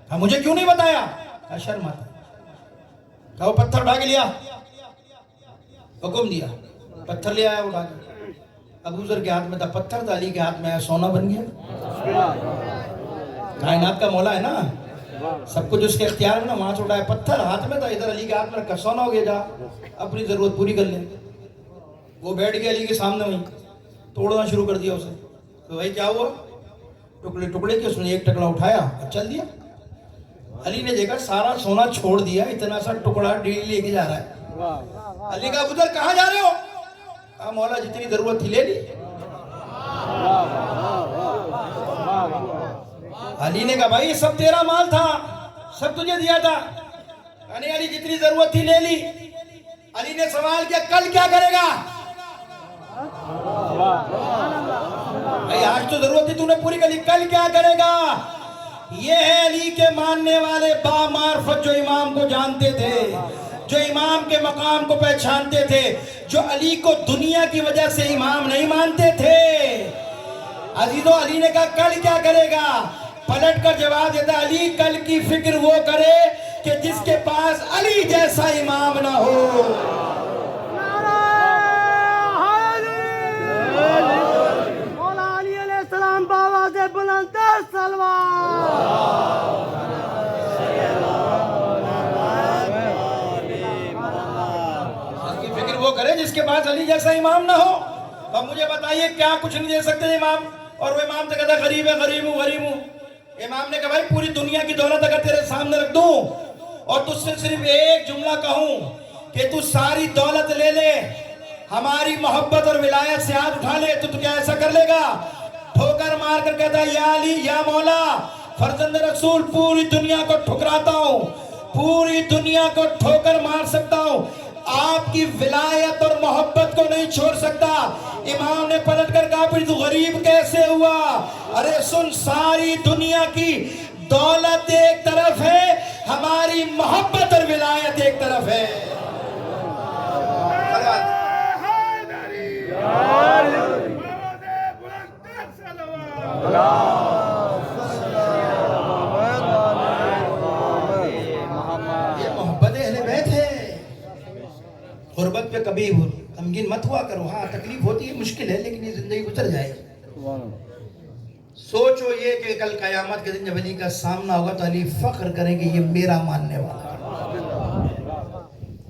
کہا مجھے کیوں نہیں بتایا؟ کہا شرم آتا ہے. کہا وہ پتھر اٹھا کے لیا, حکم دیا, پتھر لے آیا اٹھا کے. ابو ذر کے ہاتھ میں تھا پتھر, تھا علی کے ہاتھ میں آیا سونا بن گیا. کائنات کا مولا ہے نا, سب کچھ اس کے اختیار میں نا. وہاں سے اٹھایا پتھر, ہاتھ میں تھا, ادھر علی کے ہاتھ میں رکھا, سونا ہو گیا, جا اپنی ضرورت پوری کر لیں. وہ بیٹھ گیا علی کے سامنے, وہیں توڑنا شروع کر دیا اسے. تو بھائی کیا ہوا؟ ٹکڑے ٹکڑے کے. اس نے ایک ٹکڑا اٹھایا اور چل دیا. علی نے دیکھا سارا سونا چھوڑ دیا, اتنا سا ٹکڑا ڈیلی لے کے جا رہا ہے. علی کہا ابو ذر کہاں جا رہے ہو؟ کہا مولا جتنی ضرورت تھی لے لی. علی نے کہا بھائی یہ سب تیرا مال تھا, سب تجھے دیا تھا. یعنی علی جتنی ضرورت تھی لے لی. علی نے سوال کیا کل کیا کرے گا؟ بھائی آج تو ضرورت تھی تو نے پوری کر لی, کل کیا کرے گا؟ یہ ہے علی کے ماننے والے بامعرفت, جو امام کو جانتے تھے, جو امام کے مقام کو پہچانتے تھے, جو علی کو دنیا کی وجہ سے امام نہیں مانتے تھے. عزیزو علی نے کہا کل کیا کرے گا؟ پلٹ کر جواب دیتا علی کل کی فکر وہ کرے کہ جس کے پاس علی جیسا امام نہ ہو. مولا علی علیہ السلام بابا سے بلند سلوات. جس کے پاس علی جیسا امام نہ ہو؟ تو مجھے بتائیے کیا کچھ نہیں دے سکتے امام؟ اور وہ امام سے کہتا ہے غریب ہے، غریب ہوں غریب ہوں. امام نے کہا بھائی پوری دنیا کی دولت اگر تیرے سامنے رکھ دوں اور تجھ سے صرف ایک جملہ کہوں کہ تو ساری دولت لے لے، ہماری محبت اور ولایت سے ہاتھ اٹھا لے، تو کیا ایسا کر لے گا؟ ٹھوکر مار کر کہتا ہے یا علی یا مولا فرزند رسول، پوری دنیا کو ٹھکراتا ہوں، پوری دنیا کو ٹھوکر مار سکتا ہوں، آپ کی ولایت اور محبت کو نہیں چھوڑ سکتا. امام نے پلٹ کر کہا پھر تو غریب کیسے ہوا؟ ارے سن، ساری دنیا کی دولت ایک طرف ہے، ہماری محبت اور ولایت ایک طرف ہے. یہ محبت اہل بیت ہے. غربت پہ کبھی غمگین مت ہوا کرو. ہاں تکلیف ہوتی ہے، مشکل ہے، لیکن یہ زندگی گزر جائے گی. سوچو یہ کہ کل قیامت کے دن جب علی کا سامنا ہوگا تو علی فخر کریں گے یہ میرا ماننے والا.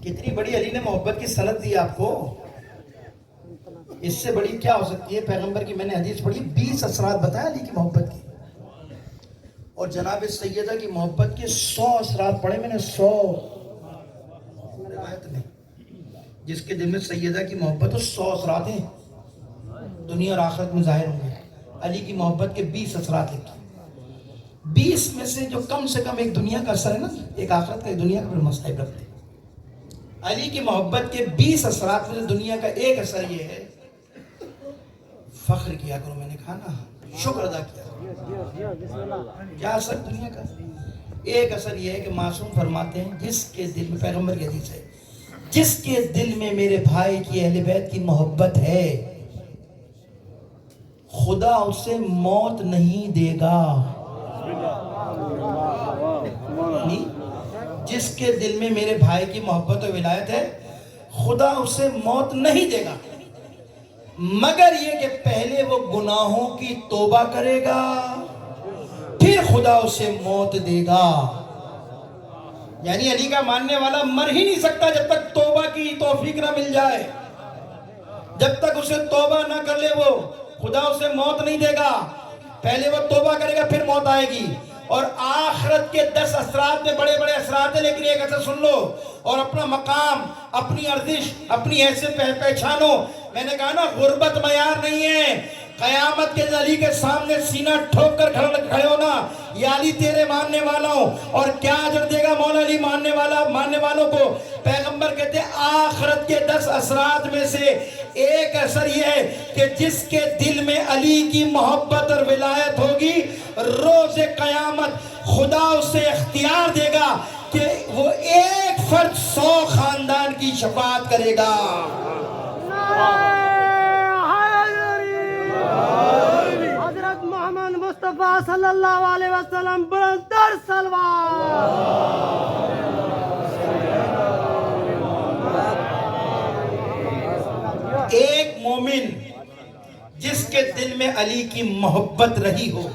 کتنی بڑی علی نے محبت کی سند دی آپ کو. اس سے بڑی کیا ہو سکتی ہے؟ پیغمبر کی میں نے حدیث پڑھی، 20 اثرات بتایا علی کی محبت کی، اور جناب سیدہ کی محبت کے 100 اثرات پڑھے میں نے. 100 روایت میں جس کے دل میں سیدہ کی محبت اور 100 اثرات ہیں، دنیا اور آخرت میں ظاہر ہوں گے. علی کی محبت کے 20 اثرات لکھے. 20 میں سے جو کم سے کم ایک دنیا کا اثر ہے نا، ایک آخرت کا، ایک دنیا کا، پھر مصائب رکھتے. علی کی محبت کے 20 اثرات میں دنیا کا ایک اثر یہ ہے، فخر کیا کرو. میں نے کہا نا، شکر ادا کیا کرو. کیا اثر دنیا کا؟ ایک اثر یہ ہے کہ معصوم فرماتے ہیں جس کے دل میں، پیغمبر کی حدیث ہے، جس کے دل میں میرے بھائی کی اہل بیت کی محبت ہے خدا اسے موت نہیں دے گا. جس کے دل میں میرے بھائی کی محبت و ولایت ہے خدا اسے موت نہیں دے گا، مگر یہ کہ پہلے وہ گناہوں کی توبہ کرے گا پھر خدا اسے موت دے گا. یعنی علی کا ماننے والا مر ہی نہیں سکتا جب تک توبہ کی توفیق نہ مل جائے. جب تک اسے توبہ نہ کر لے وہ خدا اسے موت نہیں دے گا. پہلے وہ توبہ کرے گا پھر موت آئے گی. اور آخرت کے 10 اثرات میں بڑے بڑے اثرات ہیں، لیکن ایک اثر سن لو اور اپنا مقام، اپنی ارزش، اپنی حیثیت پہچانو. میں نے کہا نا غربت معیار نہیں ہے. قیامت کے علی کے سامنے سینہ ٹھوک کر کھڑے ہونا، یا علی تیرے ماننے والا ہوں. اور کیا اجر دے گا مولا علی ماننے والوں کو؟ پیغمبر کہتے ہیں آخرت کے 10 اثرات میں سے ایک اثر یہ ہے کہ جس کے دل میں علی کی محبت اور ولایت ہوگی، روز قیامت خدا اسے اختیار دے گا کہ وہ ایک فرد 100 خاندان کی شفاعت کرے گا. حضرت محمد مصطفیٰ صلی اللہ علیہ وسلم بلندر سلوات. ایک مومن جس کے دل میں علی کی محبت رہی ہو،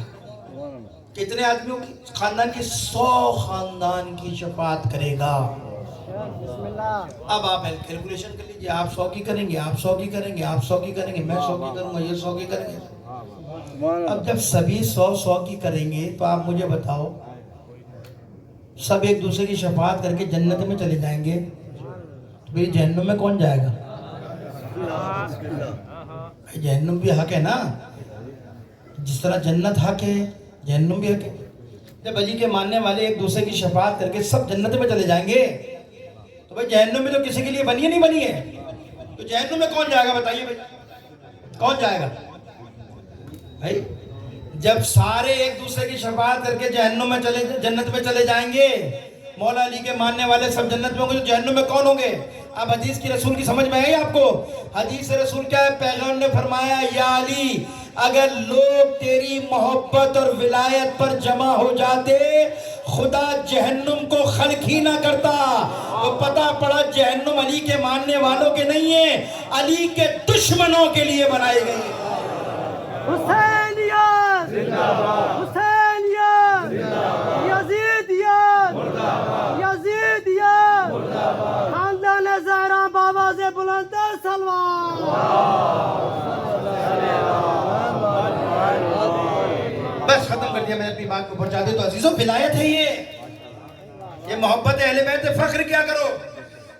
کتنے آدمیوں کی؟ خاندان کی 100 خاندان کی شفاعت کرے گا. اب آپ کیلکولیشن کر لیجئے، آپ 100 کی کریں گے، آپ 100 کی کریں گے، آپ 100 کی کریں گے، میں 100 کی کروں گا، یہ 100 کی کریں گے. اب جب سبھی 100 کی کریں گے تو آپ مجھے بتاؤ، سب ایک دوسرے کی شفاعت کر کے جنت میں چلے جائیں گے تو پھر جہنم میں کون جائے گا؟ جہنم بھی حق ہے نا. جس طرح جنت حق ہے جہنم بھی حق ہے. جب علی کے ماننے والے ایک دوسرے کی شفاعت کر کے سب جنت میں چلے جائیں گے تو بھائی جہنم میں تو کسی کے لیے بنی ہے نہیں بنی ہے، تو جہنم میں کون جائے گا؟ بتائیے بھائی کون جائے گا؟ بھائی جب سارے ایک دوسرے کی شفاعت کر کے جہنم میں جنت میں چلے جائیں گے، مولا علی کے ماننے والے سب جنت میں ہوں گے، تو جہنم میں کون ہوں گے؟ اب حدیث کی رسول کی سمجھ میں آئی آپ کو؟ حدیث رسول کیا ہے؟ پیغمبر نے فرمایا یا علی اگر لوگ تیری محبت اور ولایت پر جمع ہو جاتے خدا جہنم کو خلق ہی نہ کرتا. تو پتہ پڑا جہنم علی کے ماننے والوں کے نہیں ہے، علی کے دشمنوں کے لیے بنائی گئی ہے. حسینیت حسینیت یزیدیت یزیدیت خاندان زہرا بابا سے بلندر دیا میں نے اپنی بات کو پہنچا دی. تو عزیزوں ولایت ہے یہ محبت اہل بیت ہے. فخر کیا کرو.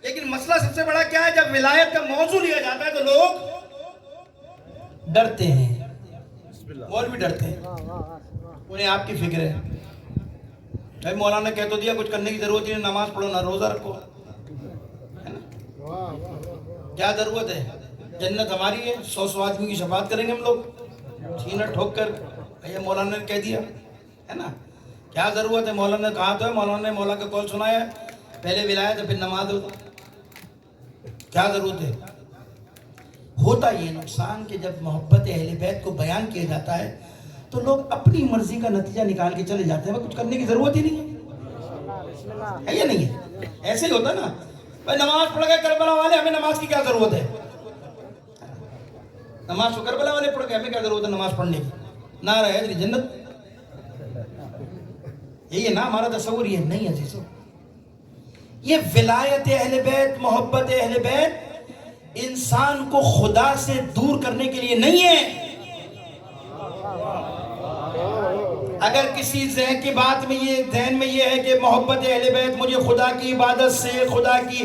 لیکن مسئلہ سب سے بڑا کیا ہے؟ جب ولایت کا موضوع لیا جاتا ہے تو لوگ ڈرتے ہیں. اور بھی ڈرتے ہیں. انہیں آپ کی فکر ہے. بھائی مولانا کہہ تو دیا کچھ کرنے کی ضرورت نہیں. نماز پڑھو نہ روزہ رکھو. کیا ضرورت ہے؟ جنت ہماری ہے. 100 آدمی کی شفاعت کریں گے ہم لوگ چھینا ٹھوک کر. بھیا مولانا نے کہہ دیا ہے نا. کیا ضرورت ہے؟ مولانا نے کہا تو ہے. مولانا نے مولا کا قول سنایا ہے. پہلے ولایت ہے پھر نماز ہو. کیا ضرورت ہے؟ ہوتا یہ نقصان کہ جب محبت اہل بیت کو بیان کیا جاتا ہے تو لوگ اپنی مرضی کا نتیجہ نکال کے چلے جاتے ہیں. کچھ کرنے کی ضرورت ہی نہیں ہے یا نہیں ہے؟ ایسے ہی ہوتا نا. بھائی نماز پڑھ گئے کربلا والے, ہمیں نماز کی کیا ضرورت ہے؟ نماز تو کربلا والے پڑھ گئے, ہمیں کیا ضرورت ہے نماز پڑھنے کی؟ نعرہ حیدری جنت. یہی ہے نا ہمارا تصور. یہ نہیں عزیزو. یہ ولایت اہل بیت, محبت اہل بیت انسان کو خدا سے دور کرنے کے لیے نہیں ہے. اگر کسی ذہن کی بات میں یہ ذہن میں یہ ہے کہ محبت اہل بیت مجھے خدا کی عبادت سے, خدا کی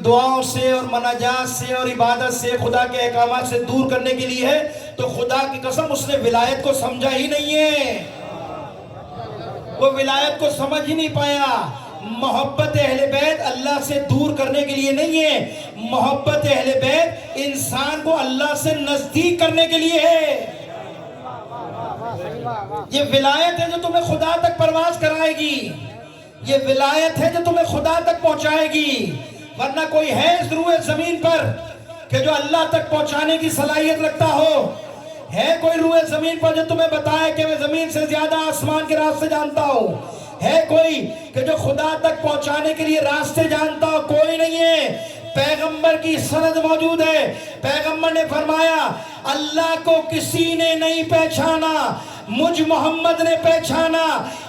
دعاؤں سے اور مناجات سے اور عبادت سے, خدا کے احکامات سے دور کرنے کے لیے ہے, تو خدا کی قسم اس نے ولایت کو سمجھا ہی نہیں ہے. وہ ولایت کو سمجھ ہی نہیں پایا. محبت اہل بیت اللہ سے دور کرنے کے لیے نہیں ہے. محبت اہل بیت انسان کو اللہ سے نزدیک کرنے کے لیے ہے. یہ ولایت ہے جو تمہیں خدا تک پرواز کرائے گی. یہ ولایت ہے جو تمہیں خدا تک پہنچائے گی. ورنہ کوئی ہے اس روئے زمین پر کہ جو اللہ تک پہنچانے کی صلاحیت رکھتا ہو؟ ہے کوئی روئے زمین پر جو تمہیں بتائے کہ میں زمین سے زیادہ آسمان کے راستے جانتا ہوں؟ ہے کوئی کہ جو خدا تک پہنچانے کے لیے راستے جانتا ہو؟ کوئی نہیں ہے. پیغمبر کی سند موجود ہے. پیغمبر نے فرمایا اللہ کو کسی نے نہیں پہچانا, مجھ محمد نے پہچانا,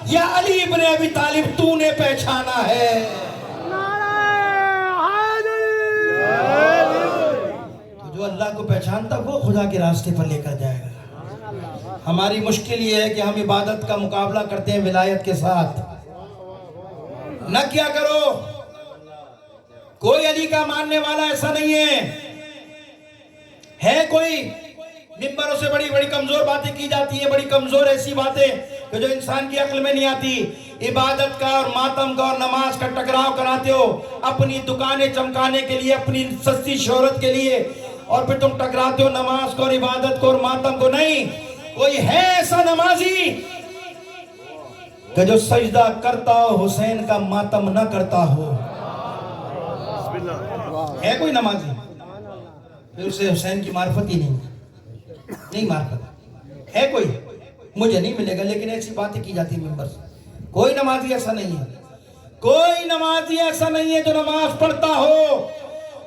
یا علی ابن ابی طالب تو نے پہچانا ہے. تو جو اللہ کو پہچانتا وہ خدا کے راستے پر لے کر جائے گا. ہماری مشکل یہ ہے کہ ہم عبادت کا مقابلہ کرتے ہیں ولایت کے ساتھ. نہ کیا کرو. کوئی علی کا ماننے والا ایسا نہیں ہے کوئی ممبروں سے بڑی بڑی کمزور باتیں کی جاتی ہیں, بڑی کمزور ایسی باتیں کہ جو انسان کی عقل میں نہیں آتی. عبادت کا اور ماتم کا اور نماز کا ٹکراؤ کراتے ہو اپنی دکانیں چمکانے کے لیے, اپنی سستی شہرت کے لیے, اور پھر تم ٹکراتے ہو نماز کو اور عبادت کو اور ماتم کو. نہیں, کوئی ہے ایسا نمازی کہ جو سجدہ کرتا ہو حسین کا ماتم نہ کرتا ہو؟ ہے کوئی نمازی؟ پھر اسے حسین کی معرفت ہی نہیں معرفت ہے. کوئی مجھے نہیں ملے گا, لیکن ایسی باتیں کی جاتی ممبر سے. کوئی نمازی ایسا نہیں ہے. کوئی نمازی ایسا نہیں ہے جو نماز پڑھتا ہو,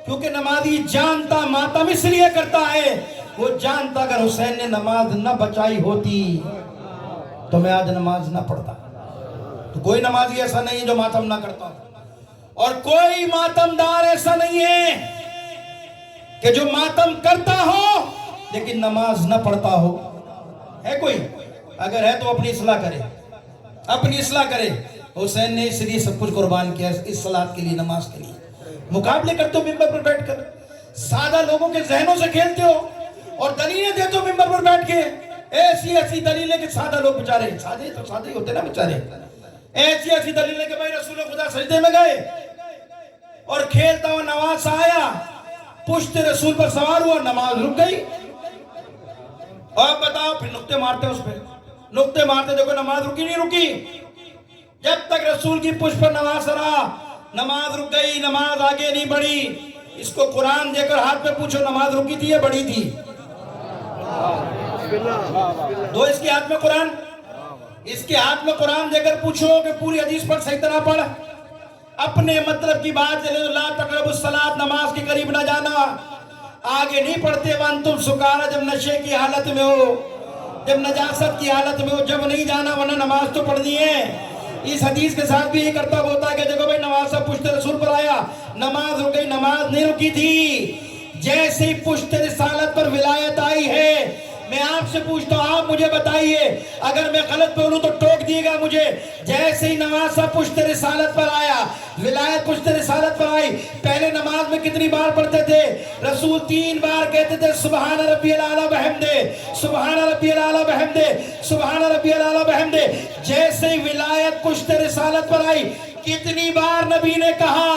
کیونکہ نمازی جانتا ماتم اس لیے کرتا ہے, وہ جانتا اگر حسین نے نماز نہ بچائی ہوتی تو میں آج نماز نہ پڑھتا. تو کوئی نمازی ایسا نہیں ہے جو ماتم نہ کرتا, اور کوئی ماتم دار ایسا نہیں ہے کہ جو ماتم کرتا ہو لیکن نماز نہ پڑھتا ہو. ہے کوئی؟ اگر ہے تو اپنی اصلاح کرے, اپنی اصلاح کرے. حسین نے اس لیے سب کچھ قربان کیا, اس صلاۃ کے لیے, نماز کے لیے. مقابلے کرتے ہو ممبر پر بیٹھ کر, سادہ لوگوں کے ذہنوں سے کھیلتے ہو اور دلیلیں دیتے ہو ممبر پر بیٹھ کے. ایسی ایسی دلیلیں کہ سادہ لوگ بچارے, سادے تو سادے ہی ہوتے نا بچارے, ایسی ایسی دلیلیں کہ بھائی رسول خدا سجدے میں گئے اور کھیلتا ہوا نواز آیا, پشت رسول پر سوار ہوا, نماز رک گئی. اور بتاؤ, پھر نقطے مارتے اس پہ, نقطے مارتے, دیکھو نماز رکی نہیں رکی. جب تک رسول کی پشت پر نواز رہا نماز رک گئی, نماز آگے نہیں بڑھی. اس کو قرآن دے کر ہاتھ پہ پوچھو نماز رکی تھی یا بڑھی تھی؟ دو اس کے ہاتھ میں قرآن, اس کے ہاتھ میں قرآن دے کر پوچھو کہ پوری حدیث پر صحیح طرح پڑھ. اپنے مطلب کی بات ہے, لا تقربوا الصلاۃ, نماز کے قریب نہ جانا. آگے نہیں پڑھتے وانتم سکارا, جب نشے کی حالت میں ہو, جب نجاست کی حالت میں ہو, جب نہیں جانا, ورنہ نماز تو پڑھنی ہے. اس حدیث کے ساتھ بھی یہ کرتا ہوتا ہے کہ دیکھو بھائی نماز سے پشت رسول پر آیا, نماز رک گئی, نماز نہیں رکی تھی. جیسے ہی پشت رسالت پر ولایت آئی ہے میں آپ سے پوچھتا ہوں، آپ مجھے بتائیے، اگر میں غلط بولوں تو ٹوک دیے گا مجھے۔ جیسے ہی نماز سا پشت رسالت پر آیا، ولایت پشت رسالت پر آئی، پہلے نماز میں کتنی بار پڑھتے تھے؟ رسول 3 بار کہتے تھے سبحان ربی العالی بحمدہ، سبحان ربی العالی بحمدہ، سبحان ربی العالی بحمدہ۔ جیسے ہی ولایت پشت رسالت پر آئی، کتنی بار نبی نے کہا؟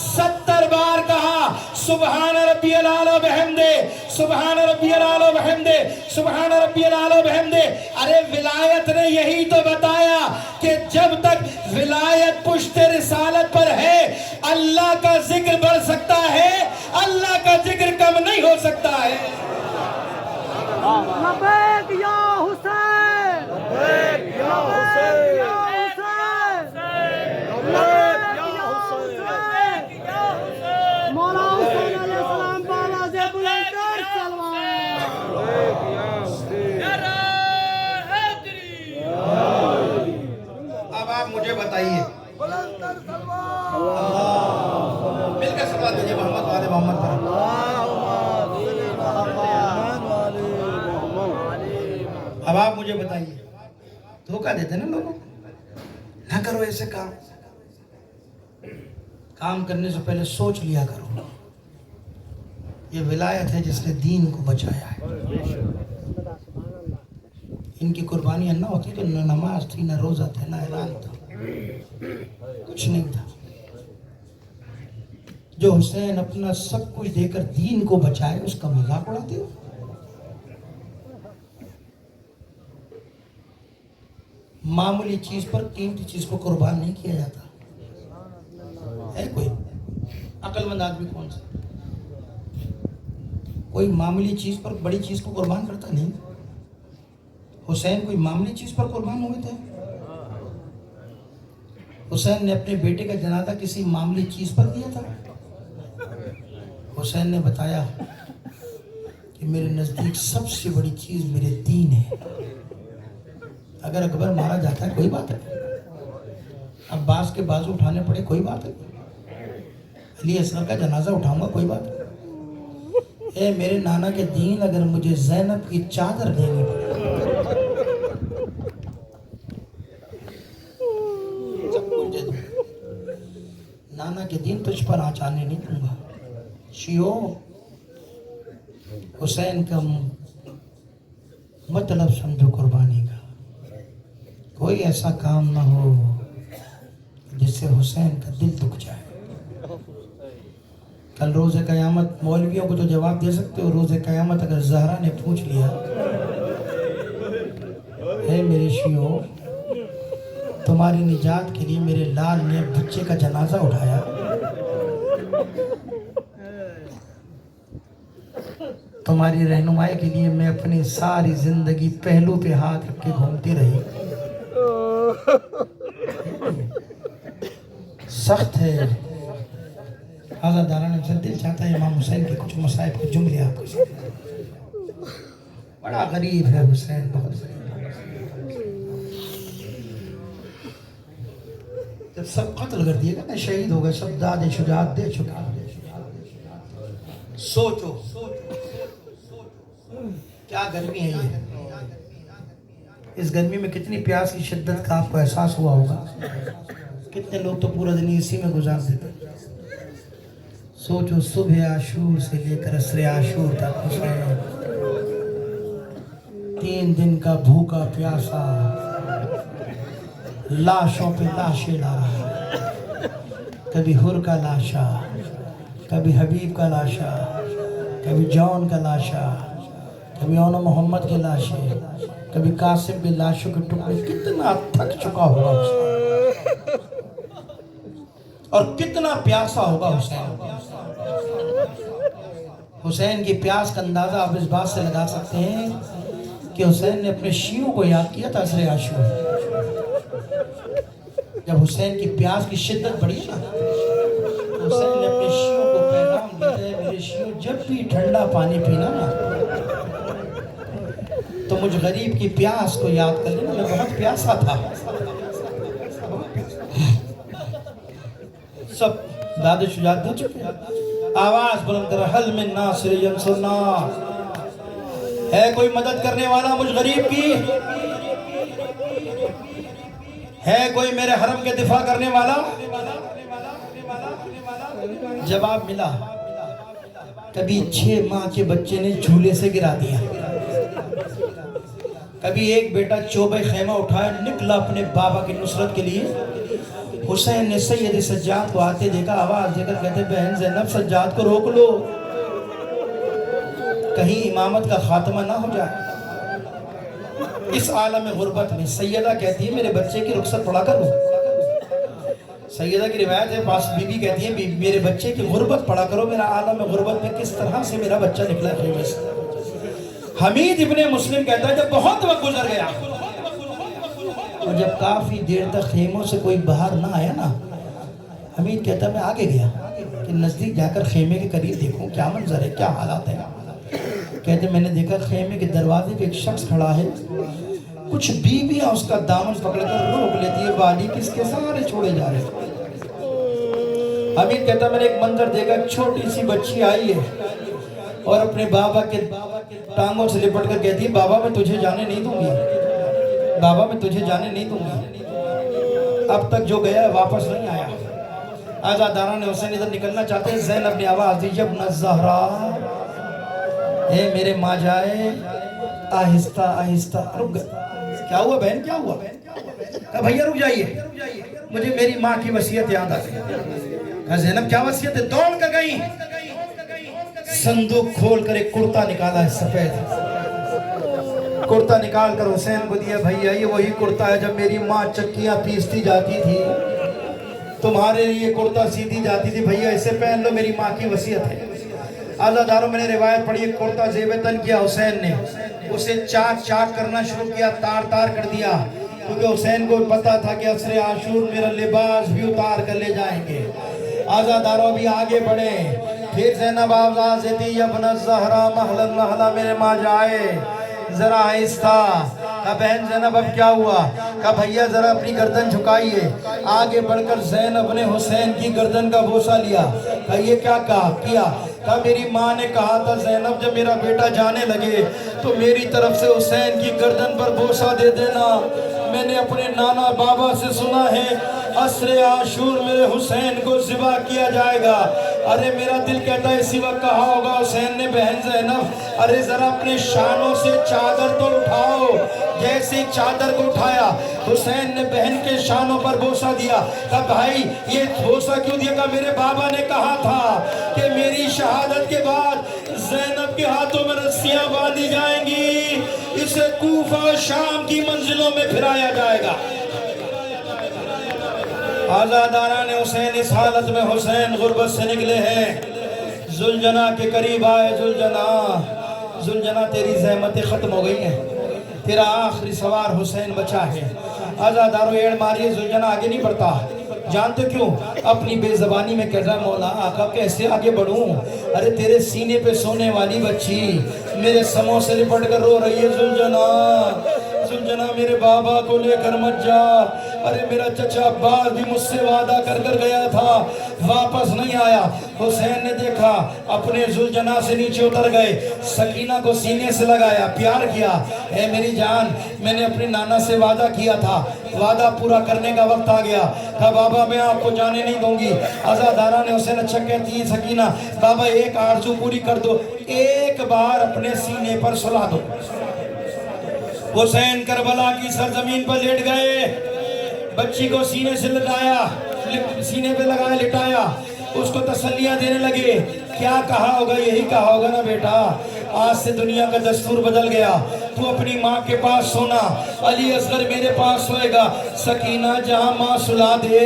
70 بار کہا سبحان ربی العالی بحمدہ، سبحان ربی العالی بحمدہ، سبحان ربی العالی بحمدہ۔ ارے ولایت نے یہی تو بتایا کہ جب تک ولایت پشت رسالت پر ہے، اللہ کا ذکر بڑھ سکتا ہے، اللہ کا ذکر کم نہیں ہو سکتا ہے۔ لبیک یا حسین، لبیک یا حسین، لبیک یا حسین، مولا حسین علیہ السلام بالا سے بلند تر سلوات۔ اب آپ مجھے بتائیے، بلند تر سلوات۔ مل کر سلوات دیجئے محمد والے محمد پر۔ اب آپ مجھے بتائیے، دھوکہ دیتے ہیں نا لوگوں، نہ کرو ایسے کام کرنے سے پہلے سوچ لیا کرو۔ یہ ولایت ہے جس نے دین کو بچایا ہے۔ ان کی قربانیاں نہ ہوتی تو نہ نماز تھی، نہ روزہ تھے، نہ اعلان تھا، کچھ نہیں تھا۔ جو حسین اپنا سب کچھ دے کر دین کو بچائے، اس کا مذاق اڑاتے ہو۔ معمولی چیز پر قیمتی چیز کو قربان نہیں کیا جاتا ہے۔ کوئی عقل مند آدمی کون سا کوئی معمولی چیز پر بڑی چیز کو قربان کرتا نہیں؟ حسین کوئی معمولی چیز پر قربان ہوئے تھے؟ حسین نے اپنے بیٹے کا جنازہ کسی معمولی چیز پر دیا تھا؟ حسین نے بتایا کہ میرے نزدیک سب سے بڑی چیز میرے دین ہے۔ اگر اکبر مارا جاتا ہے کوئی بات ہے، عباس کے بازو اٹھانے پڑے کوئی بات ہے، علی اصغر کا جنازہ اٹھاؤں گا کوئی بات ہے۔ اے میرے نانا کے دین، اگر مجھے زینب کی چادر دینی پڑے سب کچھ دے دوں، نانا کے دین تجھ پر آنچ آنے نہیں دوں گا۔ شیعو، حسین کا مطلب سمجھو قربانی کا، کوئی ایسا کام نہ ہو جس سے حسین کا دل دکھ جائے۔ کل روز قیامت مولویوں کو تو جواب دے سکتے ہو، روز قیامت اگر زہرا نے پوچھ لیا، اے میرے شیعو، تمہاری نجات کے لیے میرے لال نے بچے کا جنازہ اٹھایا، تمہاری رہنمائی کے لیے میں اپنی ساری زندگی پہلو پہ ہاتھ رکھ کے گھومتی رہی، سخت ہے۔ آزاداران سے دل چاہتا ہے امام حسین کے کچھ مصائب کے جملے آپ کو سنائیں۔ بڑا غریب ہے حسین، بہت غریب۔ جب سب قتل کر دیے گا نا، شہید ہو گئے، سب داد شجاعت دے چکا، سوچو کیا گرمی ہے یہ، اس گرمی میں کتنی پیاس کی شدت کا آپ کو احساس ہوا ہوگا۔ کتنے لوگ تو پورا دن اسی میں گزار دیتے۔ سوچو صبح عاشور سے لے کر عصر عاشور تک حسین 3 دن کا بھوکا پیاسا لاشوں پہ لاشیں لا رہا، کبھی حر کا لاشا، کبھی حبیب کا لاشا، کبھی جون کا لاشا، کبھی اون محمد کے لاشیں، کبھی قاسم کے لاشوں کے ٹکڑے۔ کتنا تھک چکا ہوگا حسین، اور کتنا پیاسا ہوگا حسین۔ حسین کی پیاس کا اندازہ آپ اس بات سے لگا سکتے ہیں کہ حسین نے اپنے شیعوں کو یاد کیا تھا عصر عاشور۔ جب حسین کی پیاس کی شدت بڑھی نا، حسین نے اپنے شیعوں کو پیغام دیا ہے، میرے شیعوں جب بھی ٹھنڈا پانی پینا نا تو مجھ غریب کی پیاس کو یاد کر لینا، میں بہت پیاسا تھا۔ سب داد شجاعت دے چکے، آواز بلند کر، حل من ناصر ینصرنا، ہے کوئی مدد کرنے والا مجھ غریب کی؟ ہے کوئی میرے حرم کے دفاع کرنے والا؟ جواب ملا، کبھی 6 ماہ کے بچے نے جھولے سے گرا دیا، کبھی ایک بیٹا چوبے خیمہ اٹھایا نکلا اپنے بابا کی نصرت کے لیے۔ حسین نے سید سجاد کو آتے دیکھا، آواز دے کر کہتے بہن زینب سجاد کو روک لو، کہیں امامت کا خاتمہ نہ ہو جائے۔ اس عالم غربت میں سیدہ کہتی ہے میرے بچے کی رخصت پڑھا کر لوں۔ سیدہ کی روایت ہے، پاس بی بی کہتی ہے میرے بچے کی غربت پڑھا کرو، میرا عالم غربت میں کس طرح سے میرا بچہ نکلا ہے خیمے سے۔ حمید ابن مسلم کہتا ہے جب بہت وقت گزر گیا اور جب کافی دیر تک خیموں سے کوئی باہر نہ آیا نا، حمید کہتا ہے میں آگے گیا کہ نزدیک جا کر خیمے کے قریب دیکھوں کیا منظر ہے، کیا حالات ہیں۔ کہتے میں نے دیکھا خیمے کے دروازے پہ ایک شخص کھڑا ہے، کچھ بیویاں اس کا دامن پکڑ کر روک لیتی ہے، والی کس کے سارے چھوڑے جا رہے ہیں۔ حمید کہتا میں نے ایک منظر دیکھا، ایک چھوٹی سی بچی آئی ہے اور اپنے بابا کے ٹانگوں سے لپٹ کر کہتی ہے بابا میں تجھے جانے نہیں دوں گی، بابا میں تجھے جانے نہیں دوں گی۔ اب تک جو گیا ہے واپس نہیں آیا۔ آزادارہ نے حسین ادھر نکلنا چاہتے ہیں، زینب نے آواز دی ابن الزہرا، اے میرے ماں جائے آہستہ آہستہ، رک گئے۔ کیا ہوا بہن کیا ہوا؟ کہا بھئیہ رک جائیے، مجھے میری ماں کی وصیت یاد آ گئی۔ کہا زینب کیا وصیت ہے؟ دوڑ کر گئی، صندوق کھول کر ایک کرتا نکالا ہے سفید، کرتا نکال کر حسین کو دیا، بھئیہ یہ وہی کرتا ہے جب میری ماں چکیاں پیستی جاتی تھی تمہارے لیے کرتا سیدھی جاتی تھی، بھئیہ اسے پہن لو میری ماں کی وصیت ہے۔ آزاداروں میں نے روایت پڑھی، ایک کرتا زیب تن کیا حسین نے، اسے چاک چاک کرنا شروع کیا، تار تار کر دیا، کیونکہ حسین کو پتا تھا کہ عصر عاشور میرا لباس بھی اتار کر لے جائیں گے۔ آزاداروں بھی آگے بڑھے، پھر زینب آواز دی ابن الزہرا محلا محلا، میرے ماں جائے ذرا آہستہ۔ کہا بہن زینب اب کیا ہوا؟ کہا بھئیہ ذرا اپنی گردن جھکائیے۔ آگے بڑھ کر زینب نے حسین کی گردن کا بوسہ لیا۔ کہا یہ کیا کیا؟ کہا میری ماں نے کہا تھا زینب جب میرا بیٹا جانے لگے تو میری طرف سے حسین کی گردن پر بوسہ دے دینا۔ میں نے اپنے نانا بابا سے سنا ہے عصر عاشور میرے حسین کو ذبح کیا جائے گا۔ ارے میرا دل کہتا ہے اسی وقت کہا ہوگا حسین نے بہن زینب ارے ذرا اپنے شانوں سے چادر تو اٹھاؤ۔ جیسے چادر کو اٹھایا حسین نے بہن کے شانوں پر بوسہ دیا۔ کہا بھائی یہ بوسہ کیوں دیا؟ کہا میرے بابا نے کہا تھا کہ میری شہادت کے بعد زینب کے ہاتھوں میں رسیاں باندھی جائیں گی، اسے کوفہ و شام کی منزلوں میں پھرایا جائے گا۔ آزاداران حسین اس حالت میں حسین غربت سے نکلے ہیں، زلجنہ کے قریب آئے۔ زلجنہ تیری زحمتیں ختم ہو گئی ہیں، تیرا آخری سوار حسین بچا ہے۔ آزاداروں ایڑ ماری، زلجنہ آگے نہیں بڑھتا۔ جانتے کیوں؟ اپنی بے زبانی میں کہہ رہا مولا آقا کیسے آگے بڑھوں؟ ارے تیرے سینے پہ سونے والی بچی میرے سموں سے لپٹ کر رو رہی ہے۔ زلجنہ میرے بابا کو لے کر مت جا، ارے میرا چچا عباس بھی مجھ سے وعدہ کر گیا تھا، واپس نہیں آیا۔ حسین نے دیکھا اپنے زلجنہ سے نیچے اتر گئے، سکینہ کو سینے سے لگایا، پیار کیا، اے میری جان میں نے اپنے نانا سے وعدہ کیا تھا، وعدہ پورا کرنے کا وقت آ گیا۔ کہا بابا میں آپ کو جانے نہیں دوں گی۔ آزادارہ نے حسین اچھا کہتی ہے سکینہ بابا ایک آرزو پوری کر دو، ایک بار اپنے سینے پر سلا دو۔ حسین کربلا کی سرزمین پر لیٹ گئے، بچی کو سینے سے لٹایا، سینے پہ لگایا لٹایا، اس کو تسلیاں دینے لگے۔ کیا کہا ہوگا؟ یہی کہا ہوگا نا بیٹا آج سے دنیا کا دستور بدل گیا، تو اپنی ماں کے پاس سونا، علی اصغر میرے پاس سوئے گا۔ سکینہ جہاں ماں سلا دے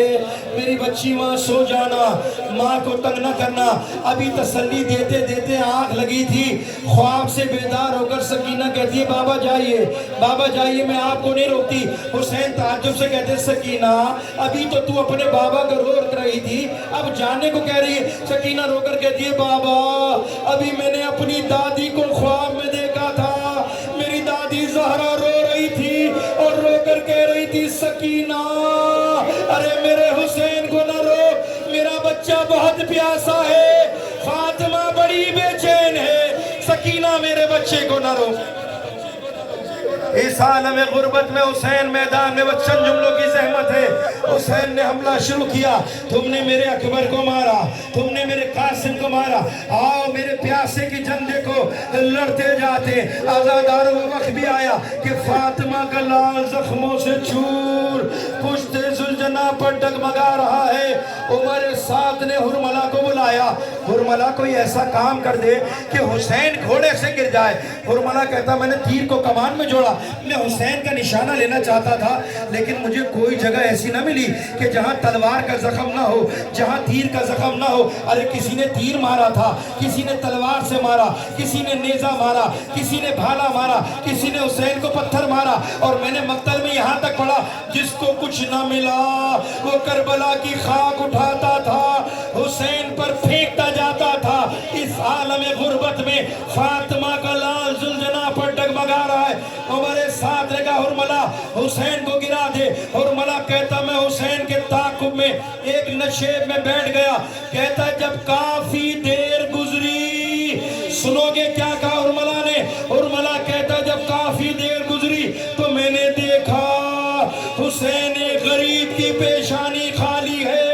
میری بچی وہاں سو جانا، ماں کو تنگ نہ کرنا۔ ابھی تسلی دیتے دیتے آنکھ لگی تھی، خواب سے بیدار ہو کر سکینہ کہتی ہے بابا جائیے میں آپ کو نہیں روکتی۔ حسین تعجب سے کہتے سکینہ ابھی تو اپنے بابا کا رو رہی تھی، اب جانے کو کہہ رہی ہے۔ سکینہ رو کر کہتی ہے بابا ابھی میں نے اپنی دادی کو خواب میں دیکھا تھا، میری دادی زہرا رو رہی تھی اور رو کر کہہ رہی تھی سکینہ ارے میرے حسین کو نہ رو، میرا بچہ بہت پیاسا ہے، فاطمہ بڑی بے چین ہے، سکینہ میرے بچہ بچے کو نہ روک. اس عالم غربت میں حسین میدان میں وہ چند جملوں کی زحمت ہے. حسین نے حملہ شروع کیا. تم نے میرے اکبر کو مارا, تم نے میرے قاسم کو مارا, آؤ میرے پیاسے کی جندے کو لڑتے جاتے. آزاداروں وہ وقت بھی آیا کہ فاطمہ کا لال زخموں سے چور پشت ذوالجناح پر ڈگمگا رہا ہے. عمر سعد نے حرملہ کو بلایا. حرملہ کوئی ایسا کام کر دے کہ حسین گھوڑے سے گر جائے. حرملہ کہتا میں نے تیر کو کمان میں جوڑا, میں حسین کا نشانہ لینا چاہتا تھا لیکن مجھے کوئی جگہ ایسی نہ ملی کہ جہاں تلوار کا زخم نہ ہو, جہاں تیر کا زخم نہ ہو. ارے کسی نے تیر مارا تھا, کسی نے تلوار سے مارا, کسی نے نیزہ مارا, کسی نے بھالا مارا, کسی نے حسین کو پتھر مارا. اور میں نے مقتل میں یہاں تک پڑھا جس کو کچھ نہ ملا وہ کربلا کی خاک اٹھاتا تھا, حسین پر پھینکتا جاتا تھا. اس عالم غربت میں فاطمہ کا لال ذوالجناح پر ڈگمگا رہا ہے. عمر سعد نے کہا حرملہ حسین کو گرا دے. حرملہ کہتا میں حسین کے تعاقب میں ایک نشیب میں بیٹھ گیا. کہتا جب کافی دیر گزری, سنو گے کیا کہا حرملہ نے. حرملہ کہتا جب کافی دیر گزری تو میں نے دیکھا حسین غریب کی پیشانی خالی ہے.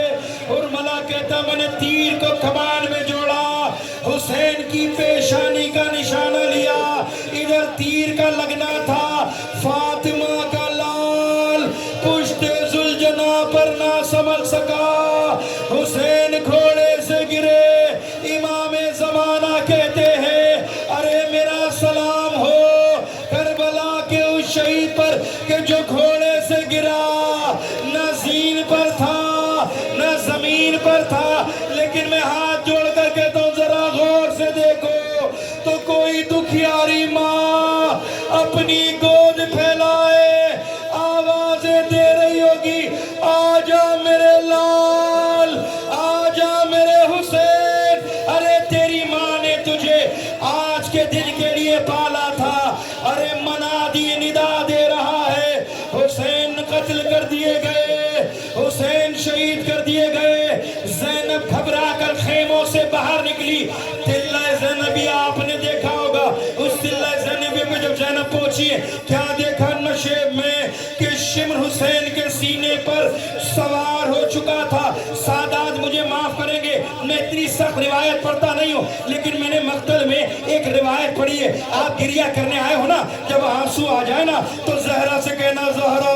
حرملہ کہتا میں نے تیر کو کمان میں جوڑا, حسین کی پیشانی کا نشانہ لیا, ادھر تیر کا لگنا تھا. فاطمہ کا لال پشت ذوالجناح پر نہ سمجھ سکا, حسین گھوڑے سے گرے. امام زمانہ کہتے ہیں ارے میرا سلام ہو کربلا کے اس شہید پر کہ جو گھوڑے سے گرا, نہ زین پر تھا نہ زمین پر تھا. لیکن میں ہاتھ جوڑ کر کہتا ہوں ذرا غور سے دیکھو تو کوئی دکھیاری ماں اپنی گود پھیلائے آوازیں دے رہی ہوگی آجا میرے لال, آجا میرے حسین. ارے تیری ماں نے تجھے آج کے دن کے لیے پالا تھا. ارے منادی ندا دے رہا ہے حسین قتل کر دیے گئے, حسین شہید کر دیے گئے. زینب گھبرا کر خیموں سے باہر نکلی. تلہ زینبی آپ نے دیکھا ہوگا, اس تلہ زینبی پہ جب زینب پہنچی ہے کیا دیکھا نشیب میں کہ شمر حسین کے سینے پر سوار ہو چکا تھا. سادات مجھے معاف کریں گے, میں اتنی سخت روایت پڑھتا نہیں ہوں لیکن میں نے مقتل میں ایک روایت پڑھی ہے. آپ گریہ کرنے آئے ہو نا, جب آنسو آ جائے نا تو زہرا سے کہنا زہرا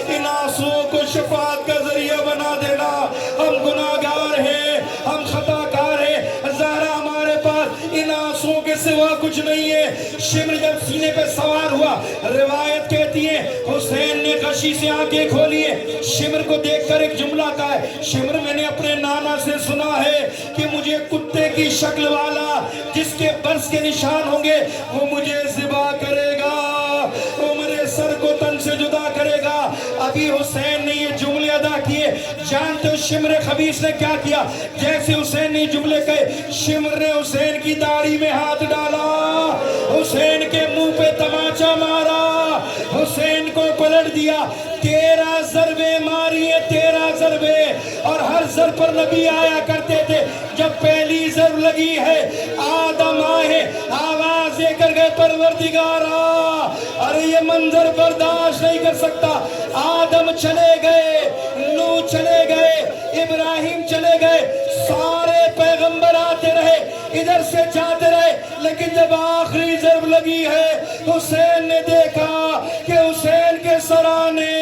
ان آنسوؤں کو شفاعت کا ذریعہ بنا دینا, ہم گناہگار ہیں, ہم خطا کار ہیں. زہرا ہمارے پاس ان آنسوؤں کے سوا کچھ نہیں ہے. شمر جب سینے پہ سوار ہوا, روایت کہتی ہے حسین نے غشی سے آنکھیں کھولی ہے. شمر کو دیکھ کر ایک جملہ کہا ہے, شمر میں نے اپنے نانا سے سنا ہے کہ مجھے کتے کی شکل والا جس کے برس کے نشان ہوں گے وہ مجھے ذبح کرے گا, وہ میرے سر کو تن سے جدا کرے گا. ابھی حسین نے یہ جملے ادا کیے. جانتے ہو شمر خبیث نے کیا کیا؟ جیسے حسین نے جملے کہے شمر نے حسین کی داڑھی میں ہاتھ ڈالا, حسین کے منہ پہ تماچا مارا, حسین کو پلٹ دیا. 13 ضربے ماری ہے, 13 ضربے, اور ہر ضرب پر نبی آیا کرتے تھے. جب پہلی ضرب لگی ہے آدم آئے آواز دے کر گئے پروردگارا, ارے یہ منظر برداشت نہیں کر سکتا. آدم چلے گئے, نوح چلے گئے, ابراہیم چلے گئے, سارے پیغمبر آتے رہے, ادھر سے جاتے رہے, لیکن جب آخری ضرب لگی ہے حسین نے دیکھا کہ حسین کے سرانے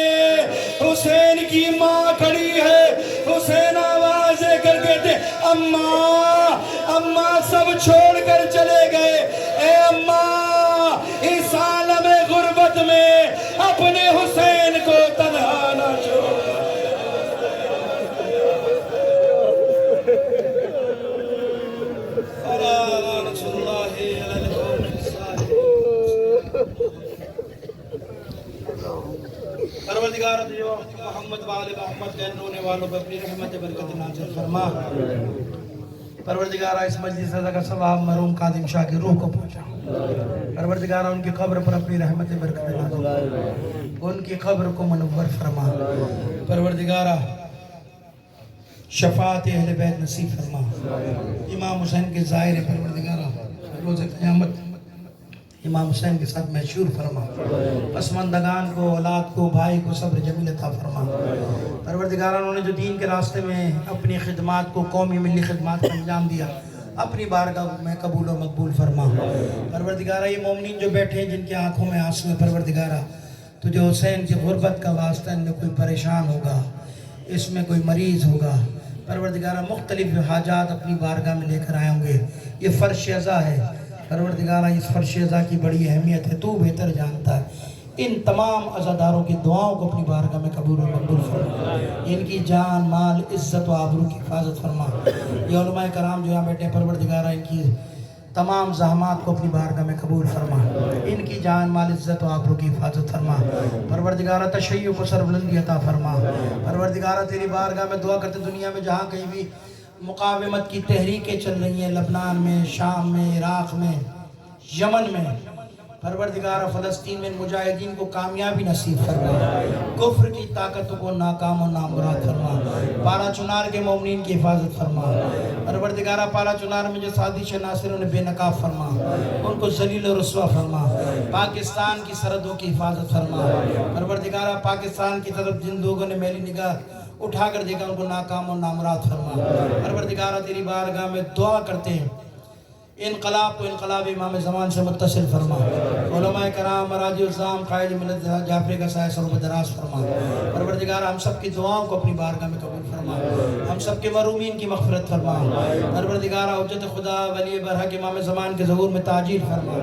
حسین کی ماں کھڑی ہے. حسین آواز دے کر کہتے اماں, اماں سب چھوڑ کر چلے گئے. اے اماں, اس عالم غربت میں اپنے حسین کو تنہا نہ چھوڑ. پروردگار دیو محمد وآل محمد کے رونے والوں پر اپنی رحمت برکت نازل فرما. پروردگار اس مجلس کا ثواب مرحوم قادم شاہ کی روح کو پہنچا. پروردگار ان کی قبر پر اپنی رحمت برکت نازل, ان کی قبر کو منور فرما. پروردگار شفاعت اہل بیت نصیب فرما. امام حسین کے ظاہر پروردگار روز قیامت امام حسین کے ساتھ محشور فرما، پسماندگان کو، اولاد کو، بھائی کو صبر جمیل عطا فرما۔ پروردگار انہوں نے جو دین کے راستے میں اپنی خدمات کو، قومی ملی خدمات کا انجام دیا، اپنی بارگاہ میں قبول و مقبول فرما۔ پروردگارہ یہ مومنین جو بیٹھے ہیں جن کی آنکھوں میں آنسو ہے، پروردگارہ تو جو حسین کی غربت کا واسطہ ان میں کوئی پریشان ہوگا، اس میں کوئی مریض ہوگا، پروردگارہ مختلف حاجات اپنی بارگاہ میں لے کر آئے ہوں گے۔ یہ فرش عزا ہے پروردگارہ، اس فرش عزا کی بڑی اہمیت ہے، تو بہتر جانتا ہے۔ ان تمام عزاداروں کی دعاؤں کو اپنی بارگاہ میں قبول و مقبول فرما، ان کی جان، مال، عزت و آبرو کی حفاظت فرما۔ یہ علماء کرام جو یہاں بیٹھے پروردگارہ ان کی تمام زحمات کو اپنی بارگاہ میں قبول فرما، ان کی جان، مال، عزت و آبرو کی حفاظت فرما۔ پروردگارہ تشیع کو سربلندی عطا فرما۔ پروردگارہ تیری بارگاہ میں دعا کرتے دنیا میں جہاں کہیں بھی مقاومت کی تحریکیں چل رہی ہیں، لبنان میں، شام میں، عراق میں، یمن میں، پروردگارہ فلسطین میں مجاہدین کو کامیابی نصیب فرما، کفر کی طاقتوں کو ناکام و نامراد فرما، پارا چنار کے مومنین کی حفاظت فرما۔ پروردگارہ پارا چنار میں جو سازش ناصر انہیں بے نقاب فرما، ان کو ذلیل و رسوا فرما۔ پاکستان کی سرحدوں کی حفاظت فرما۔ پروردگارہ پاکستان کی طرف جن لوگوں نے میلی نگاہ اٹھا کر دیکھا ان کو ناکام و نامراد فرما۔ پروردگارہ تیری بارگاہ میں دعا کرتے ہیں انقلاب کو انقلاب امام زمان سے متصل فرما۔ علماء کرام، مراجع الزام، قائد ملت جعفری کا سایہ سر و دراز فرما۔ پروردگارہ ہم سب کی دعاؤں کو اپنی بارگاہ میں قبول فرما، ہم سب کے محرومین کی مغفرت فرما۔ پروردگارہ حجت خدا ولی برحق امام زمان کے ظہور میں تاجیل فرما،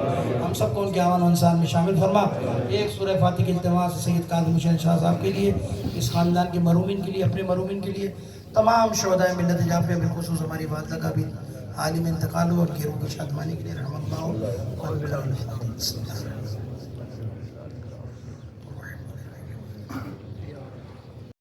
ہم سب کو ان کے آوان و انسان میں شامل فرما۔ ایک سورہ فاتح کی التماس سید کاظم حسین شاہ صاحب کے لیے، اس خاندان کے محرومین کے لیے، اپنے محرومین کے لیے، تمام شہدائے ملت جعفریہ بالخصوص ہماری والدہ کا بھی عالم انتقال ہو اور کی روح کی شادمانی کے لیے رحم اللہ و